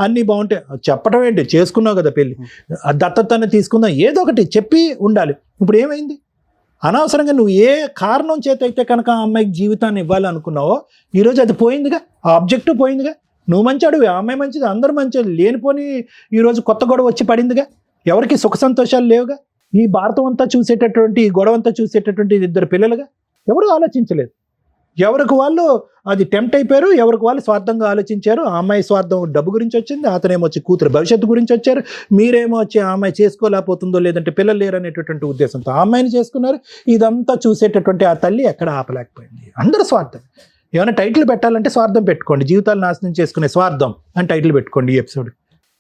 అన్నీ బాగుంటాయి. చెప్పడం ఏంటి, చేసుకున్నావు కదా పెళ్ళి, దత్తతని తీసుకుందాం, ఏదో ఒకటి చెప్పి ఉండాలి. ఇప్పుడు ఏమైంది, అనవసరంగా నువ్వు ఏ కారణం చేత అయితే కనుక ఆ అమ్మాయికి జీవితాన్ని ఇవ్వాలనుకున్నావో ఈరోజు అది పోయిందిగా, ఆ ఆబ్జెక్టివ్ పోయిందిగా. నువ్వు మంచాడు, ఆ అమ్మాయి మంచిది, అందరూ మంచిది, లేనిపోని ఈరోజు కొత్త గొడవ వచ్చి పడిందిగా. ఎవరికి సుఖ సంతోషాలు లేవుగా. ఈ భారతం అంతా చూసేటటువంటి, ఈ గొడవ అంతా చూసేటటువంటి 2 పిల్లలుగా. ఎవరు ఆలోచించలేదు, ఎవరికి వాళ్ళు అది టెంప్ట్ అయిపోయారు, ఎవరికి వాళ్ళు స్వార్థంగా ఆలోచించారు. ఆ అమ్మాయి స్వార్థం డబ్బు గురించి వచ్చింది, అతనేమో వచ్చి కూతురు భవిష్యత్తు గురించి వచ్చారు, మీరేమో వచ్చి ఆ అమ్మాయి చేసుకోలేకపోతుందో లేదంటే పిల్లలు లేరనేటటువంటి ఉద్దేశంతో ఆ అమ్మాయిని చేసుకున్నారు. ఇదంతా చూసేటటువంటి ఆ తల్లి ఎక్కడ ఆపలేకపోయింది. అందరూ స్వార్థం. ఏమైనా టైటిల్ పెట్టాలంటే స్వార్థం పెట్టుకోండి, జీవితాలు నాశనం చేసుకునే స్వార్థం అని టైటిల్ పెట్టుకోండి. ఈ ఎపిసోడ్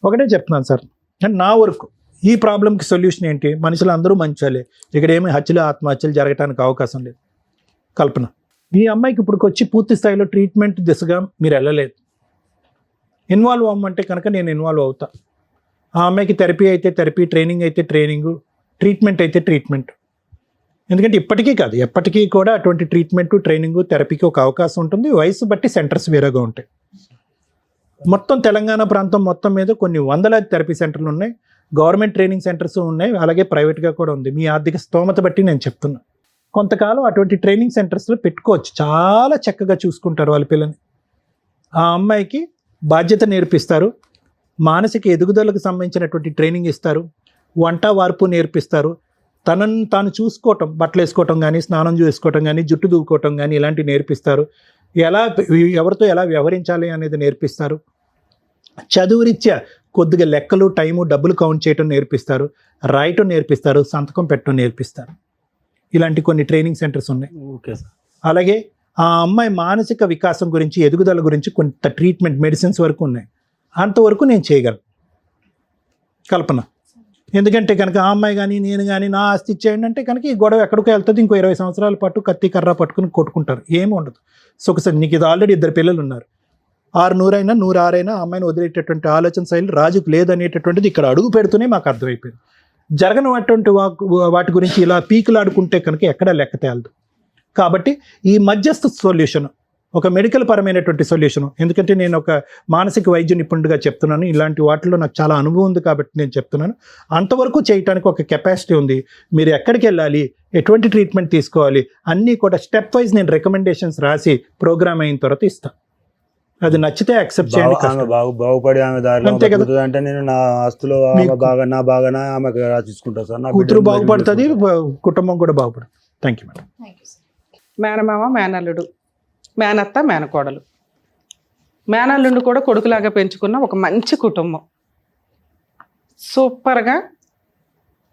ఒకటే చెప్తున్నాను సార్, అండ్ నా వరకు ఈ ప్రాబ్లంకి సొల్యూషన్ ఏంటి, మనుషులు అందరూ మంచోలే, ఇక్కడ ఏమి హత్యలు ఆత్మహత్యలు జరగడానికి అవకాశం లేదు. కల్పన, ఈ అమ్మాయికి ఇప్పటికొచ్చి పూర్తి స్థాయిలో ట్రీట్మెంట్ దిశగా మీరు వెళ్ళలేదు. ఇన్వాల్వ్ అవ్వమంటే కనుక నేను ఇన్వాల్వ్ అవుతా. ఆ అమ్మాయికి థెరపీ అయితే థెరపీ, ట్రైనింగ్ అయితే ట్రైనింగు, ట్రీట్మెంట్ అయితే ట్రీట్మెంట్. ఎందుకంటే ఇప్పటికీ కాదు, ఎప్పటికీ కూడా అటువంటి ట్రీట్మెంట్, ట్రైనింగ్, థెరపీకి ఒక అవకాశం ఉంటుంది. వయసు బట్టి సెంటర్స్ వేరేగా ఉంటాయి. మొత్తం తెలంగాణ ప్రాంతం మొత్తం మీద కొన్ని వందలాది థెరపీ సెంటర్లు ఉన్నాయి, గవర్నమెంట్ ట్రైనింగ్ సెంటర్స్ ఉన్నాయి, అలాగే ప్రైవేట్గా కూడా ఉంది. మీ ఆర్థిక స్తోమత బట్టి నేను చెప్తున్నా. కొంతకాలం అటువంటి ట్రైనింగ్ సెంటర్స్లో పెట్టుకోవచ్చు, చాలా చక్కగా చూసుకుంటారు వాళ్ళ పిల్లని. ఆ అమ్మాయికి బాధ్యత నేర్పిస్తారు, మానసిక ఎదుగుదలకు సంబంధించినటువంటి ట్రైనింగ్ ఇస్తారు, వంట వార్పు నేర్పిస్తారు, తనను తాను చూసుకోవటం, బట్టలు వేసుకోవటం కానీ, స్నానం చేసుకోవటం కానీ, జుట్టు దూకోవటం కానీ ఇలాంటివి నేర్పిస్తారు. ఎవరితో ఎలా వ్యవహరించాలి అనేది నేర్పిస్తారు. చదువు రీత్యా కొద్దిగా లెక్కలు, టైము, డబ్బులు కౌంట్ చేయటం నేర్పిస్తారు, రాయటం నేర్పిస్తారు, సంతకం పెట్టడం నేర్పిస్తారు. ఇలాంటి కొన్ని ట్రైనింగ్ సెంటర్స్ ఉన్నాయి. Okay sir. అలాగే ఆ అమ్మాయి మానసిక వికాసం గురించి, ఎదుగుదల గురించి కొంత ట్రీట్మెంట్, మెడిసిన్స్ వరకు ఉన్నాయి. అంతవరకు నేను చేయగలను కల్పన. ఎందుకంటే కనుక ఆ అమ్మాయి కానీ నేను కానీ నా ఆస్తి ఇచ్చేయండి అంటే కనుక ఈ గొడవ ఎక్కడికో వెళ్తుంది. ఇంకో 20 సంవత్సరాల పాటు కత్తి కర్ర పట్టుకుని కొట్టుకుంటారు, ఏమి ఉండదు. సుఖసం నీకు ఇది ఆల్రెడీ 2 పిల్లలు ఉన్నారు. 600 అయినా 106 అయినా అమ్మాయిని వదిలేటటువంటి ఆలోచన శైలి రాజుకు లేదనేటటువంటిది ఇక్కడ అడుగు పెడుతూనే మాకు అర్థమైపోయింది. జరగనటువంటి వాటి గురించి ఇలా పీకులాడుకుంటే కనుక ఎక్కడ లెక్క తేలదు. కాబట్టి ఈ మధ్యస్థ సొల్యూషన్, ఒక మెడికల్ పరమైనటువంటి సొల్యూషన్. ఎందుకంటే నేను ఒక మానసిక వైద్య నిపుణుడిగా చెప్తున్నాను, ఇలాంటి వాటిలో నాకు చాలా అనుభవం ఉంది కాబట్టి నేను చెప్తున్నాను. అంతవరకు చేయడానికి ఒక కెపాసిటీ ఉంది. మీరు ఎక్కడికి వెళ్ళాలి, ఎటువంటి ట్రీట్మెంట్ తీసుకోవాలి అన్నీ కూడా స్టెప్ వైజ్ నేను రికమెండేషన్స్ రాసి ప్రోగ్రామ్ అయిన తర్వాత ఇస్తాను. అది నచ్చితే యాక్సెప్ట్ చేయండి. బాగుపడి ఆమె దారిలో అంతే కదా. అంటే నేను నా ఆస్తులో బాగా ఆమెకు రాసిస్తుంటా సార్. నా కూతురు బాగుపడుతుంది, కుటుంబం కూడా బాగుపడుతుంది. Thank you madam. మేనమామ, మేనల్లుడు, మేనత్త, మేనకోడలు, మేనల్లుండు కూడా కొడుకులాగా పెంచుకున్న ఒక మంచి కుటుంబం. సూపర్గా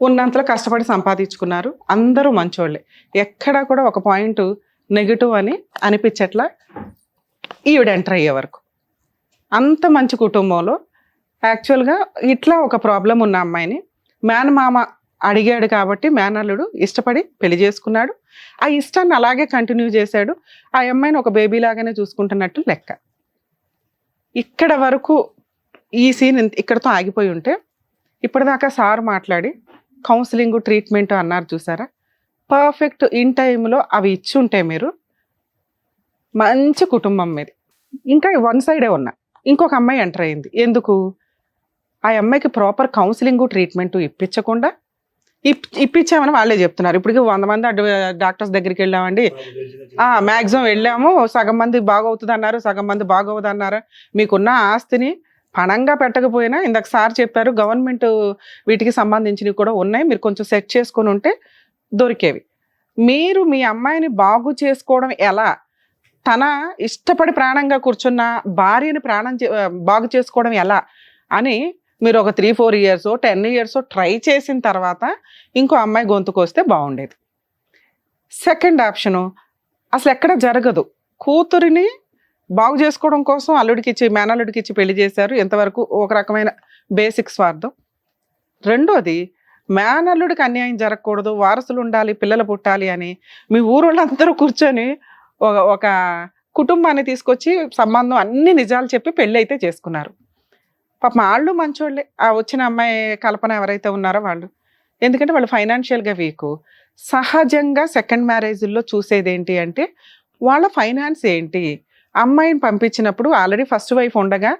ఉన్నంతలో కష్టపడి సంపాదించుకున్నారు. అందరూ మంచోళ్ళే, ఎక్కడా కూడా ఒక పాయింట్ నెగిటివ్ అని అనిపించట్లా ఈవిడ ఎంటర్ అయ్యే వరకు. అంత మంచి కుటుంబంలో యాక్చువల్గా ఇట్లా ఒక ప్రాబ్లం ఉన్న అమ్మాయిని మేనమామ అడిగాడు కాబట్టి మేనల్లుడు ఇష్టపడి పెళ్లి చేసుకున్నాడు. ఆ ఇష్టాన్ని అలాగే కంటిన్యూ చేశాడు. ఆ అమ్మాయిని ఒక బేబీ లాగానే చూసుకుంటున్నట్టు లెక్క. ఇక్కడ వరకు ఈ సీన్ ఇక్కడతో ఆగిపోయి ఉంటే, ఇప్పటిదాకా సార్ మాట్లాడి కౌన్సిలింగ్, ట్రీట్మెంట్ అన్నారు చూసారా, పర్ఫెక్ట్ ఇన్ టైంలో అవి ఇచ్చి ఉంటే మీరు మంచి కుటుంబం మీది. ఇంకా 1 సైడే ఉన్నా ఇంకొక అమ్మాయి ఎంటర్ అయింది. ఎందుకు? ఆ అమ్మాయికి ప్రాపర్ కౌన్సిలింగ్, ట్రీట్మెంట్ ఇప్పించకుండా, ఇప్పించామని వాళ్ళే చెప్తున్నారు. ఇప్పటికి 100 మంది డాక్టర్స్ దగ్గరికి వెళ్ళామండి, మ్యాక్సిమం వెళ్ళాము, సగం మంది బాగవుతుంది అన్నారు, సగం మంది బాగోవద్దు అన్నారు. మీకున్న ఆస్తిని పణంగా పెట్టకపోయినా, ఇందాక సార్ చెప్పారు గవర్నమెంట్ వీటికి సంబంధించినవి కూడా ఉన్నాయి, మీరు కొంచెం సెట్ చేసుకొని ఉంటే దొరికేవి. మీరు మీ అమ్మాయిని బాగు చేసుకోవడం ఎలా? తన ఇష్టపడి ప్రాణంగా కూర్చున్న భార్యని బాగు చేసుకోవడం ఎలా అని మీరు ఒక 3-4 years 10 years ట్రై చేసిన తర్వాత ఇంకో అమ్మాయి గొంతుకు వస్తే బాగుండేది. సెకండ్ ఆప్షను అసలు ఎక్కడ జరగదు. కూతురిని బాగు చేసుకోవడం కోసం అల్లుడికి ఇచ్చి మేనల్లుడికి ఇచ్చి పెళ్లి చేశారు. ఎంతవరకు ఒక రకమైన బేసిక్ స్వార్థం. రెండోది మేనల్లుడికి అన్యాయం జరగకూడదు, వారసులు ఉండాలి, పిల్లలు పుట్టాలి అని మీ ఊరోళ్ళందరూ కూర్చొని ఒక కుటుంబాన్ని తీసుకొచ్చి సంబంధం అన్ని నిజాలు చెప్పి పెళ్ళి అయితే చేసుకున్నారు. పాపం వాళ్ళు మంచోళ్ళే, ఆ వచ్చిన అమ్మాయి కల్పన ఎవరైతే ఉన్నారో వాళ్ళు. ఎందుకంటే వాళ్ళు ఫైనాన్షియల్గా వీక్. సహజంగా సెకండ్ మ్యారేజ్లో చూసేది ఏంటి అంటే వాళ్ళ ఫైనాన్స్ ఏంటి, అమ్మాయిని పంపించినప్పుడు ఆల్రెడీ ఫస్ట్ వైఫ్ ఉండగా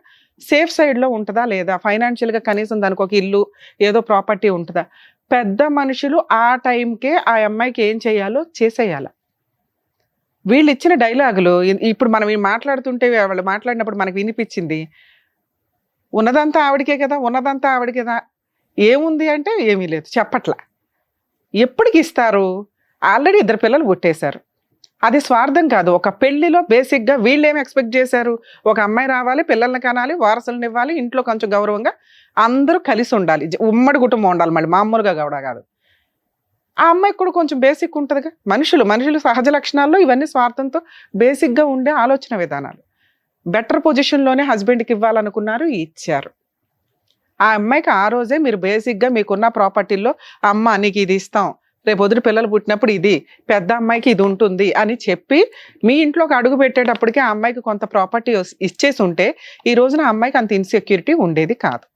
సేఫ్ సైడ్లో ఉంటుందా లేదా, ఫైనాన్షియల్గా కనీసం దానికి ఒక ఇల్లు ఏదో ప్రాపర్టీ ఉంటుందా. పెద్ద మనుషులు ఆ టైంకే ఆ అమ్మాయికి ఏం చేయాలో చేసేయాలి. వీళ్ళు ఇచ్చిన డైలాగులు ఇప్పుడు మనం మాట్లాడుతుంటే వాళ్ళు మాట్లాడినప్పుడు మనకు వినిపించింది, ఉన్నదంతా ఆవిడకే కదా, ఉన్నదంతా ఆవిడకే కదా, ఏముంది అంటే ఏమీ లేదు, చెప్పట్లా. ఎప్పటికి ఇస్తారు, ఆల్రెడీ 2 పిల్లలు పుట్టేశారు. అది స్వార్థం కాదు. ఒక పెళ్లిలో బేసిక్గా వీళ్ళు ఏమి ఎక్స్పెక్ట్ చేశారు, ఒక అమ్మాయి రావాలి, పిల్లల్ని కనాలి, వారసులను ఇవ్వాలి, ఇంట్లో కొంచెం గౌరవంగా అందరూ కలిసి ఉండాలి, ఉమ్మడి కుటుంబం ఉండాలి, మళ్ళీ మామూలుగా కూడా కాదు. ఆ అమ్మాయికి కూడా కొంచెం బేసిక్ ఉంటుందిగా. మనుషులు సహజ లక్షణాల్లో ఇవన్నీ స్వార్థంతో బేసిక్గా ఉండే ఆలోచన విధానాలు. బెటర్ పొజిషన్లోనే హస్బెండ్కి ఇవ్వాలనుకున్నారు, ఇచ్చారు. ఆ అమ్మాయికి ఆ రోజే మీరు బేసిక్గా మీకున్న ప్రాపర్టీల్లో అమ్మ నీకు ఇది ఇస్తాం, రేపు వదిలి పిల్లలు పుట్టినప్పుడు ఇది, పెద్ద అమ్మాయికి ఇది ఉంటుంది అని చెప్పి మీ ఇంట్లోకి అడుగు పెట్టేటప్పటికి ఆ అమ్మాయికి కొంత ప్రాపర్టీ ఇచ్చేసి ఉంటే ఈ రోజున ఆ అమ్మాయికి అంత ఇన్సెక్యూరిటీ ఉండేది కాదు.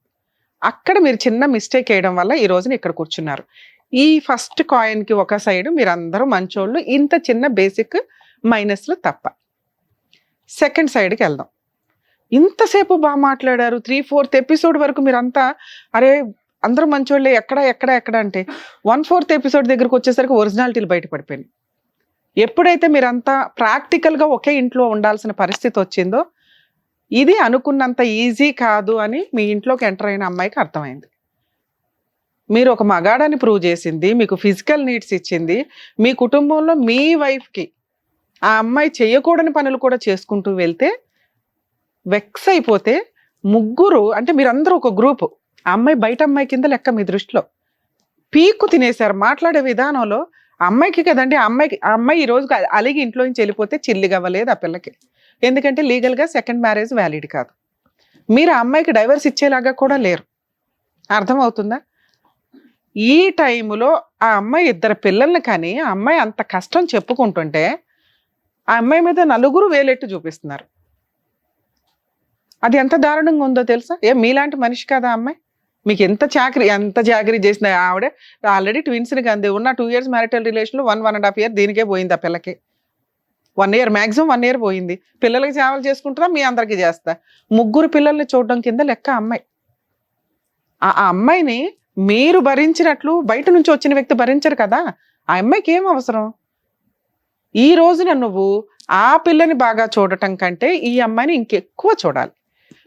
అక్కడ మీరు చిన్న మిస్టేక్ వేయడం వల్ల ఈ రోజున ఇక్కడ కూర్చున్నారు. ఈ ఫస్ట్ కాయిన్కి ఒక సైడ్ మీరందరూ మంచోళ్ళు, ఇంత చిన్న బేసిక్ మైనస్లు తప్ప. సెకండ్ సైడ్కి వెళ్దాం. ఇంతసేపు బాగా మాట్లాడారు, 3/4 ఎపిసోడ్ వరకు మీరంతా అరే అందరూ మంచోళ్ళే, ఎక్కడ అంటే 1/4 ఎపిసోడ్ దగ్గరకు వచ్చేసరికి ఒరిజినాలిటీలు బయటపడిపోయినాయి. ఎప్పుడైతే మీరంతా ప్రాక్టికల్గా ఒకే ఇంట్లో ఉండాల్సిన పరిస్థితి వచ్చిందో ఇది అనుకున్నంత ఈజీ కాదు అని మీ ఇంట్లోకి ఎంటర్ అయిన అమ్మాయికి అర్థమైంది. మీరు ఒక మగాడని ప్రూవ్ చేసింది, మీకు ఫిజికల్ నీడ్స్ ఇచ్చింది, మీ కుటుంబంలో మీ వైఫ్కి ఆ అమ్మాయి చేయకూడని పనులు కూడా చేసుకుంటూ వెళ్తే వెక్స్ అయిపోతే ముగ్గురు అంటే మీరందరూ ఒక గ్రూపు, ఆ అమ్మాయి బయట అమ్మాయి కింద లెక్క మీ దృష్టిలో పీక్కు తినేశారు మాట్లాడే విధానంలో. అమ్మాయికి కదండి, ఆ అమ్మాయి ఈ రోజు అలిగి ఇంట్లో నుంచి వెళ్ళిపోతే చిల్లిగా అవ్వలేదు ఆ పిల్లకి, ఎందుకంటే లీగల్గా సెకండ్ మ్యారేజ్ వ్యాలిడ్ కాదు. మీరు ఆ అమ్మాయికి డైవర్స్ ఇచ్చేలాగా కూడా లేరు. అర్థమవుతుందా? ఈ టైంలో ఆ అమ్మాయి 2 పిల్లల్ని కానీ ఆ అమ్మాయి అంత కష్టం చెప్పుకుంటుంటే ఆ అమ్మాయి మీద 4 వేలెట్టు చూపిస్తున్నారు. అది ఎంత దారుణంగా ఉందో తెలుసా? మీలాంటి మనిషి కదా అమ్మాయి, మీకు ఎంత చాకరీ చేసిన ఆవిడ ఆల్రెడీ ట్విన్స్ని కంది ఉన్న 2 years మ్యారిటల్ రిలేషన్లో 1.5 year దీనికే పోయింది. ఆ పిల్లకి 1 year మ్యాక్సిమం 1 year పోయింది. పిల్లలకి సేవలు చేసుకుంటారా, మీ అందరికీ చేస్తా. 3 పిల్లల్ని చూడడం కింద లెక్క అమ్మాయి. ఆ అమ్మాయిని మీరు భరించినట్లు బయట నుంచి వచ్చిన వ్యక్తి భరించరు కదా. ఆ అమ్మాయికి ఏం అవసరం? ఈ రోజున నువ్వు ఆ పిల్లని బాగా చూడటం కంటే ఈ అమ్మాయిని ఇంకెక్కువ చూడాలి.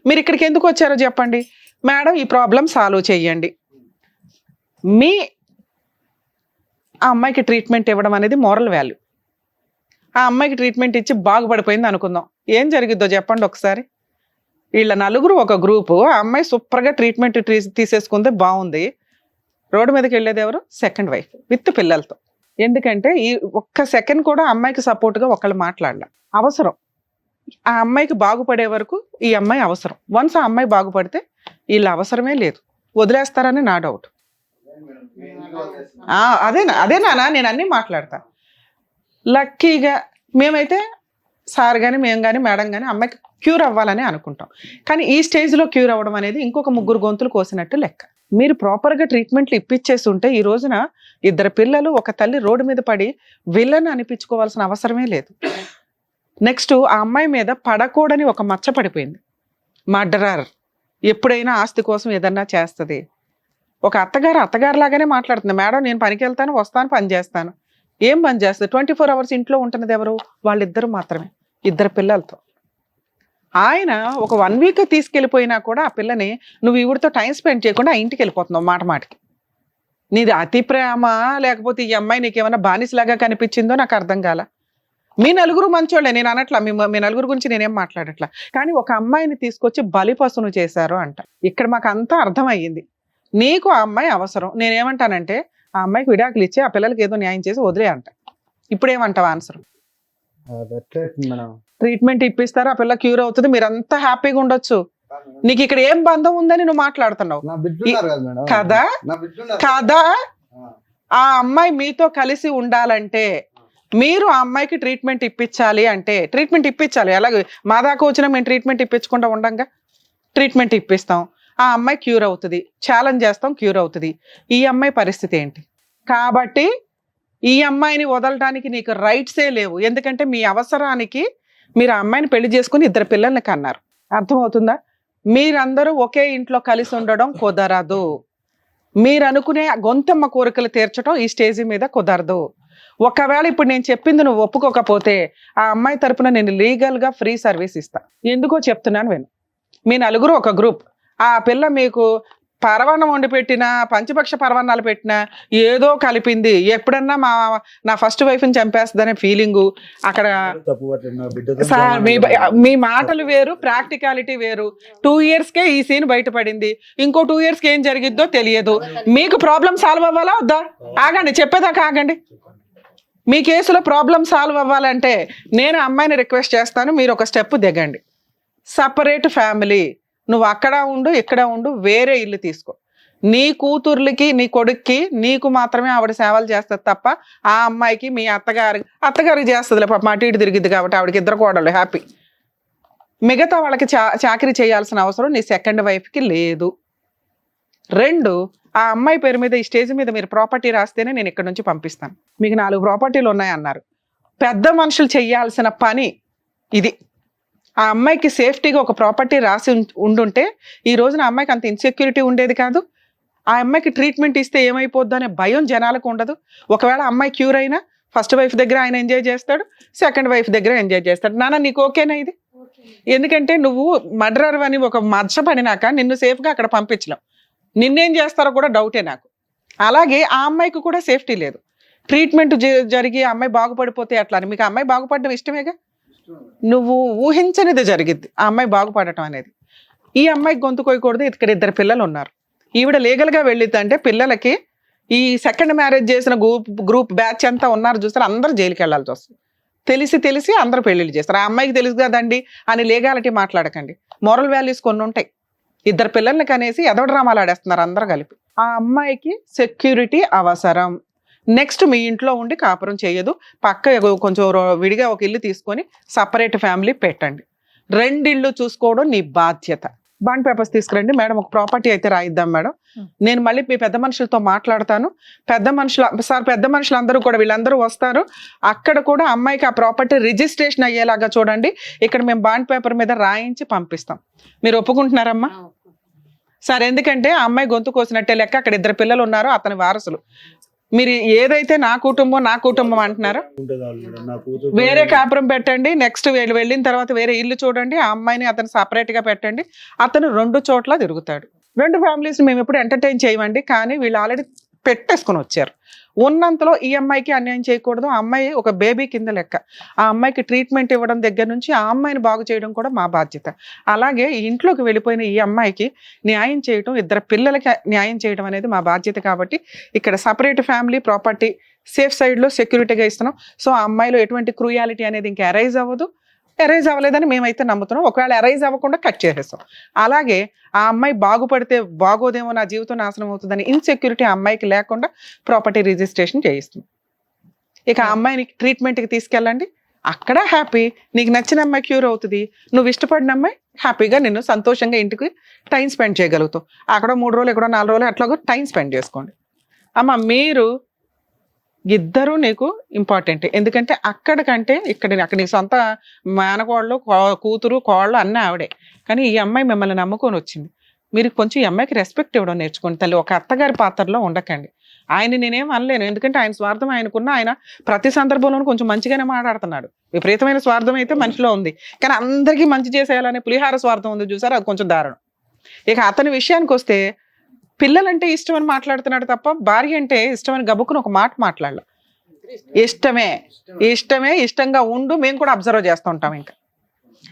మీరు ఇక్కడికి ఎందుకు వచ్చారో చెప్పండి. మేడం ఈ ప్రాబ్లం సాల్వ్ చేయండి. ఆ అమ్మాయికి ట్రీట్మెంట్ ఇవ్వడం అనేది మోరల్ వాల్యూ. ఆ అమ్మాయికి ట్రీట్మెంట్ ఇచ్చి బాగుపడిపోయింది అనుకుందాం, ఏం జరిగిద్దో చెప్పండి ఒకసారి. వీళ్ళ 4 ఒక గ్రూపు, ఆ అమ్మాయి సూపర్గా ట్రీట్మెంట్ తీసేసుకుంది, బాగుంది. రోడ్డు మీదకి వెళ్ళేది ఎవరు? సెకండ్ వైఫ్ విత్ పిల్లలతో. ఎందుకంటే ఈ ఒక్క సెకండ్ కూడా అమ్మాయికి సపోర్ట్గా ఒకళ్ళు మాట్లాడలే. అవసరం ఆ అమ్మాయికి బాగుపడే వరకు ఈ అమ్మాయి అవసరం. వన్స్ ఆ అమ్మాయి బాగుపడితే వీళ్ళ అవసరమే లేదు, వదిలేస్తారని నా డౌట్. అదేనా నేను అన్నీ మాట్లాడతా. లక్కీగా మేమైతే సార్ కానీ మేము కానీ మేడం కానీ అమ్మాయికి క్యూర్ అవ్వాలని అనుకుంటాం. కానీ ఈ స్టేజ్లో క్యూర్ అవ్వడం అనేది ఇంకొక 3 గొంతులు కోసినట్టు లెక్క. మీరు ప్రాపర్గా ట్రీట్మెంట్లు ఇప్పించేసి ఉంటే ఈ రోజున 2 పిల్లలు ఒక తల్లి రోడ్డు మీద పడి విలన్ అనిపించుకోవాల్సిన అవసరమే లేదు. నెక్స్ట్ ఆ అమ్మాయి మీద పడకూడని ఒక మచ్చ పడిపోయింది. మర్డరర్, ఎప్పుడైనా ఆస్తి కోసం ఏదన్నా చేస్తుంది. ఒక అత్తగారు లాగానే మాట్లాడుతుంది. మేడం నేను పనికి వెళ్తాను, వస్తాను, పని చేస్తాను. ఏం పని చేస్తుంది? 24 hours ఇంట్లో ఉంటున్నది ఎవరు? వాళ్ళిద్దరు మాత్రమే, 2 పిల్లలతో. ఆయన ఒక 1 week తీసుకెళ్ళిపోయినా కూడా ఆ పిల్లని నువ్వు ఈవిడితో టైం స్పెండ్ చేయకుండా ఆ ఇంటికి వెళ్ళిపోతున్నావు మాటకి. నీది అతి ప్రేమ లేకపోతే ఈ అమ్మాయి నీకేమైనా బానిసలాగా కనిపించిందో నాకు అర్థం కాల. మీ 4 మంచోళ్ళే, నేను అనట్లా, మీ 4 గురించి నేనేం మాట్లాడట్లా. కానీ ఒక అమ్మాయిని తీసుకొచ్చి బలిపశును చేశారు అంట. ఇక్కడ మాకు అంతా అర్థమయ్యింది. నీకు ఆ అమ్మాయి అవసరం. నేనేమంటానంటే ఆ అమ్మాయికి విడాకులు ఇచ్చి ఆ పిల్లలకి ఏదో న్యాయం చేసి వదిలే అంట. ఇప్పుడేమంటావు ఆన్సర్? అది ఎట్లా అవుతుంది మేడం? ట్రీట్మెంట్ ఇప్పిస్తారు, ఆ పిల్ల క్యూర్ అవుతుంది, మీరంతా హ్యాపీగా ఉండొచ్చు. నీకు ఇక్కడ ఏం బంధం ఉందని నువ్వు మాట్లాడుతున్నావు నా బిడ్డ ఉన్నారు కదా మేడం, కదా నా బిడ్డ ఉన్నారు. కదా. ఆ. ఆ అమ్మాయి మీతో కలిసి ఉండాలంటే మీరు ఆ అమ్మాయికి ట్రీట్మెంట్ ఇప్పించాలి, అంటే ట్రీట్మెంట్ ఇప్పించాలి. అలాగే మా దాకా వచ్చినా మేము ట్రీట్మెంట్ ఇప్పించకుండా ఉండంగా ట్రీట్మెంట్ ఇప్పిస్తాం, ఆ అమ్మాయి క్యూర్ అవుతుంది, ఛాలెంజ్ చేస్తాం, క్యూర్ అవుతుంది. ఈ అమ్మాయి పరిస్థితి ఏంటి? కాబట్టి ఈ అమ్మాయిని వదలడానికి నీకు రైట్సే లేవు. ఎందుకంటే మీ అవసరానికి మీరు ఆ అమ్మాయిని పెళ్లి చేసుకుని 2 పిల్లల్ని కన్నారు. అర్థమవుతుందా? మీరందరూ ఒకే ఇంట్లో కలిసి ఉండడం కుదరదు. మీరు అనుకునే గొంతమ్మ కోరికలు తీర్చడం ఈ స్టేజీ మీద కుదరదు. ఒకవేళ ఇప్పుడు నేను చెప్పింది నువ్వు ఒప్పుకోకపోతే ఆ అమ్మాయి తరపున నేను లీగల్గా ఫ్రీ సర్వీస్ ఇస్తా. ఎందుకో చెప్తున్నాను విను. మీ నలుగురు ఒక గ్రూప్, ఆ పిల్ల మీకు పరవాన్నం వండి పెట్టినా, పంచపక్ష పరవాన్నాలు పెట్టినా ఏదో కలిపింది, ఎప్పుడన్నా నా ఫస్ట్ వైఫ్ని చంపేస్తుందనే ఫీలింగు అక్కడ. తప్పు పట్టండి, నా బిడ్డతో సార్ మీ మాటలు వేరు, ప్రాక్టికాలిటీ వేరు. 2 yearsకే ఈ సీన్ బయటపడింది, ఇంకో 2 yearsకి ఏం జరిగిద్దో తెలియదు. మీకు ప్రాబ్లం సాల్వ్ అవ్వాలా వద్దా? ఆగండి, చెప్పేదాకా ఆగండి. మీ కేసులో ప్రాబ్లం సాల్వ్ అవ్వాలంటే నేను అమ్మాయిని రిక్వెస్ట్ చేస్తాను, మీరు ఒక స్టెప్ దిగండి. సపరేట్ ఫ్యామిలీ, నువ్వు అక్కడ ఉండు, ఇక్కడ ఉండు, వేరే ఇల్లు తీసుకో. నీ కూతుర్లకి నీ కొడుక్కి నీకు మాత్రమే ఆవిడ సేవలు చేస్తుంది తప్ప ఆ అమ్మాయికి మీ అత్తగారికి చేస్తుందిలే, పాప అటు ఇటు తిరిగిద్ది కాబట్టి ఆవిడకి 2 కోడళ్ళు హ్యాపీ. మిగతా వాళ్ళకి చాకరీ చేయాల్సిన అవసరం నీ సెకండ్ వైఫ్కి లేదు. 2, ఆ అమ్మాయి పేరు మీద ఈ స్టేజ్ మీద మీరు ప్రాపర్టీ రాస్తేనే నేను ఇక్కడ నుంచి పంపిస్తాను. మీకు 4 ప్రాపర్టీలు ఉన్నాయన్నారు. పెద్ద మనుషులు చేయాల్సిన పని ఇది. ఆ అమ్మాయికి సేఫ్టీగా ఒక ప్రాపర్టీ రాసి ఉండుంటే ఈ రోజున ఆ అమ్మాయికి అంత ఇన్సెక్యూరిటీ ఉండేది కాదు. ఆ అమ్మాయికి ట్రీట్మెంట్ ఇస్తే ఏమైపోద్దు అనే భయం జనాలకు ఉండదు. ఒకవేళ అమ్మాయి క్యూర్ అయినా ఫస్ట్ వైఫ్ దగ్గర ఆయన ఎంజాయ్ చేస్తాడు, సెకండ్ వైఫ్ దగ్గర ఎంజాయ్ చేస్తాడు. నాన్న నీకు ఓకేనా ఇది? ఎందుకంటే నువ్వు మర్డరర్ అని ఒక మచ్చ పడినాక నిన్ను సేఫ్గా అక్కడ పంపించలేం. నిన్నేం చేస్తారో కూడా డౌటే నాకు. అలాగే ఆ అమ్మాయికి కూడా సేఫ్టీ లేదు. ట్రీట్మెంట్ జరిగి ఆ అమ్మాయి బాగుపడిపోతే అట్లా అని. మీకు ఆ అమ్మాయి బాగుపడడం ఇష్టమేగా? నువ్వు ఊహించనిది జరిగిద్ది ఆ అమ్మాయి బాగుపడటం అనేది. ఈ అమ్మాయికి గొంతు కోయకూడదు. ఇక్కడ 2 పిల్లలు ఉన్నారు. ఈవిడ లీగల్గా వెళ్ళిద్ది అంటే పిల్లలకి ఈ సెకండ్ మ్యారేజ్ చేసిన గ్రూప్ బ్యాచ్ అంతా ఉన్నారు చూస్తారు, అందరూ జైలుకి వెళ్ళాల్సి వస్తుంది. తెలిసి అందరూ పెళ్ళిళ్ళు చేస్తారు. ఆ అమ్మాయికి తెలుసు కదండి అని లీగాలిటీ మాట్లాడకండి. మోరల్ వాల్యూస్ కొన్ని ఉంటాయి. 2 పిల్లల్ని కనేసి ఎదో డ్రామాలు ఆడేస్తున్నారు అందరూ కలిపి. ఆ అమ్మాయికి సెక్యూరిటీ అవసరం. నెక్స్ట్ మీ ఇంట్లో ఉండి కాపురం చేయదు, పక్క కొంచెం విడిగా ఒక ఇల్లు తీసుకొని సపరేట్ ఫ్యామిలీ పెట్టండి. 2 ఇళ్ళు చూసుకోవడం నీ బాధ్యత. బాండ్ పేపర్స్ తీసుకురండి మేడం, ఒక ప్రాపర్టీ అయితే రాయిద్దాం మేడం. నేను మళ్ళీ మీ పెద్ద మనుషులతో మాట్లాడతాను. పెద్ద మనుషులు అందరూ కూడా వీళ్ళందరూ వస్తారు. అక్కడ కూడా అమ్మాయికి ఆ ప్రాపర్టీ రిజిస్ట్రేషన్ అయ్యేలాగా చూడండి. ఇక్కడ మేము బాండ్ పేపర్ మీద రాయించి పంపిస్తాం. మీరు ఒప్పుకుంటున్నారమ్మా? సరే, ఎందుకంటే ఆ అమ్మాయి గొంతు కోసినట్టే లెక్క. అక్కడ 2 పిల్లలు ఉన్నారు, అతని వారసులు. మీరు ఏదైతే నా కుటుంబం అంటున్నారో వేరే కాపురం పెట్టండి. నెక్స్ట్ వెళ్ళిన తర్వాత వేరే ఇల్లు చూడండి. ఆ అమ్మాయిని అతను సపరేట్గా పెట్టండి. అతను 2 చోట్ల తిరుగుతాడు. 2 ఫ్యామిలీస్ మేము ఎప్పుడు ఎంటర్టైన్ చేయమండి. కానీ వీళ్ళు ఆల్రెడీ పెట్టేసుకొని వచ్చారు. ఉన్నంతలో ఈ అమ్మాయికి అన్యాయం చేయకూడదు. ఆ అమ్మాయి ఒక బేబీ కింద లెక్క. ఆ అమ్మాయికి ట్రీట్మెంట్ ఇవ్వడం దగ్గర నుంచి ఆ అమ్మాయిని బాగు చేయడం కూడా మా బాధ్యత. అలాగే ఇంట్లోకి వెళ్ళిపోయిన ఈ అమ్మాయికి న్యాయం చేయడం, 2 పిల్లలకి న్యాయం చేయడం అనేది మా బాధ్యత. కాబట్టి ఇక్కడ సపరేట్ ఫ్యామిలీ, ప్రాపర్టీ, సేఫ్ సైడ్లో సెక్యూరిటీగా ఇస్తున్నాం. సో ఆ అమ్మాయిలో ఎటువంటి క్రూయాలిటీ అనేది ఇంకా అరైజ్ అవ్వదు. అరైజ్ అవ్వలేదని మేమైతే నమ్ముతున్నాం. ఒకవేళ అరైజ్ అవ్వకుండా కట్ చేసేస్తాం. అలాగే ఆ అమ్మాయి బాగుపడితే బాగోదేమో, నా జీవితం నాశనం అవుతుందని ఇన్సెక్యూరిటీ ఆ అమ్మాయికి లేకుండా ప్రాపర్టీ రిజిస్ట్రేషన్ చేయిస్తుంది. ఇక ఆ అమ్మాయిని ట్రీట్మెంట్కి తీసుకెళ్ళండి. అక్కడ హ్యాపీ. నీకు నచ్చిన అమ్మాయి క్యూర్ అవుతుంది. నువ్వు ఇష్టపడిన అమ్మాయి హ్యాపీగా నిన్ను సంతోషంగా ఇంటికి టైం స్పెండ్ చేయగలుగుతావు. అక్కడ 3 రోజులు, ఎక్కడో 4 రోజులు అట్లాగో టైం స్పెండ్ చేసుకోండి. అమ్మ మీరు ఇద్దరు నీకు ఇంపార్టెంట్. ఎందుకంటే అక్కడికంటే అక్కడ నీ సొంత మేనకోళ్ళు, కూతురు, కోళ్ళు అన్నీ ఆవిడే. కానీ ఈ అమ్మాయి మిమ్మల్ని నమ్ముకొని వచ్చింది. మీరు కొంచెం ఈ అమ్మాయికి రెస్పెక్ట్ ఇవ్వడం నేర్చుకోండి తల్లి. ఒక అత్తగారి పాత్రలో ఉండకండి. ఆయన నేనేం అనలేను, ఎందుకంటే ఆయన స్వార్థం ఆయనకున్న. ఆయన ప్రతి సందర్భంలోనూ కొంచెం మంచిగానే మాట్లాడుతున్నాడు. విపరీతమైన స్వార్థం అయితే మనిషిలో ఉంది. కానీ అందరికీ మంచి చేసేయాలనే పులిహార స్వార్థం ఉంది చూసారు, అది కొంచెం దారుణం. ఇక అతని విషయానికి వస్తే పిల్లలంటే ఇష్టం అని మాట్లాడుతున్నాడు తప్ప భార్య అంటే ఇష్టమని గబుక్కుని ఒక మాట మాట్లాడాల. ఇష్టంగా ఉండు. మేము కూడా అబ్జర్వ్ చేస్తూ ఉంటాం. ఇంకా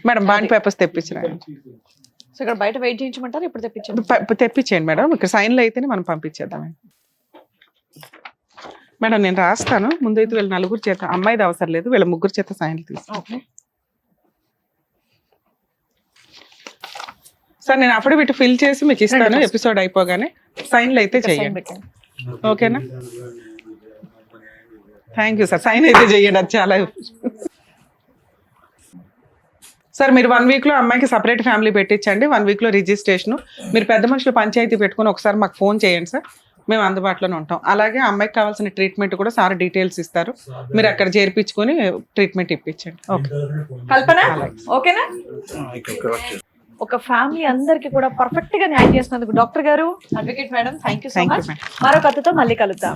మేడం బాండ్ పేపర్స్ తెప్పించిన ఇక్కడ బయట వెయిట్ చేయించమంటారు, ఇప్పుడు తెప్పించేయండి మేడం. ఇక్కడ సైన్లు అయితేనే మనం పంపించేద్దాం. మేడం నేను రాస్తాను, ముందైతే వీళ్ళ నలుగురు చేత, అమ్మాయిది అవసరం లేదు, వీళ్ళ ముగ్గురు చేత సైన్లు తీసుకుంటాను. సార్ నేను అఫిడవిట్ ఫిల్ చేసి మీకు ఇస్తాను, ఎపిసోడ్ అయిపోగానే సైన్లు అయితే చేయండి, ఓకేనా? థ్యాంక్ యూ సార్, సైన్ అయితే చెయ్యండి, అది చాలా. సార్ మీరు 1 week లో అమ్మాయికి సపరేట్ ఫ్యామిలీ పెట్టించండి, 1 week లో రిజిస్ట్రేషన్. మీరు పెద్ద మనుషులు పంచాయతీ పెట్టుకుని ఒకసారి మాకు ఫోన్ చేయండి సార్, మేము అందుబాటులోనే ఉంటాం. అలాగే అమ్మాయికి కావాల్సిన ట్రీట్మెంట్ కూడా సార్ డీటెయిల్స్ ఇస్తారు, మీరు అక్కడ చేర్పించుకొని ట్రీట్మెంట్ ఇప్పించండి. ఓకే కల్పన, ఓకేనా? ఒక ఫ్యామిలీ అందరికి కూడా పర్ఫెక్ట్ గా న్యాయం చేసినందుకు డాక్టర్ గారు, advocate madam, thank you so much. మరో కథతో మళ్ళీ కలుద్దాం.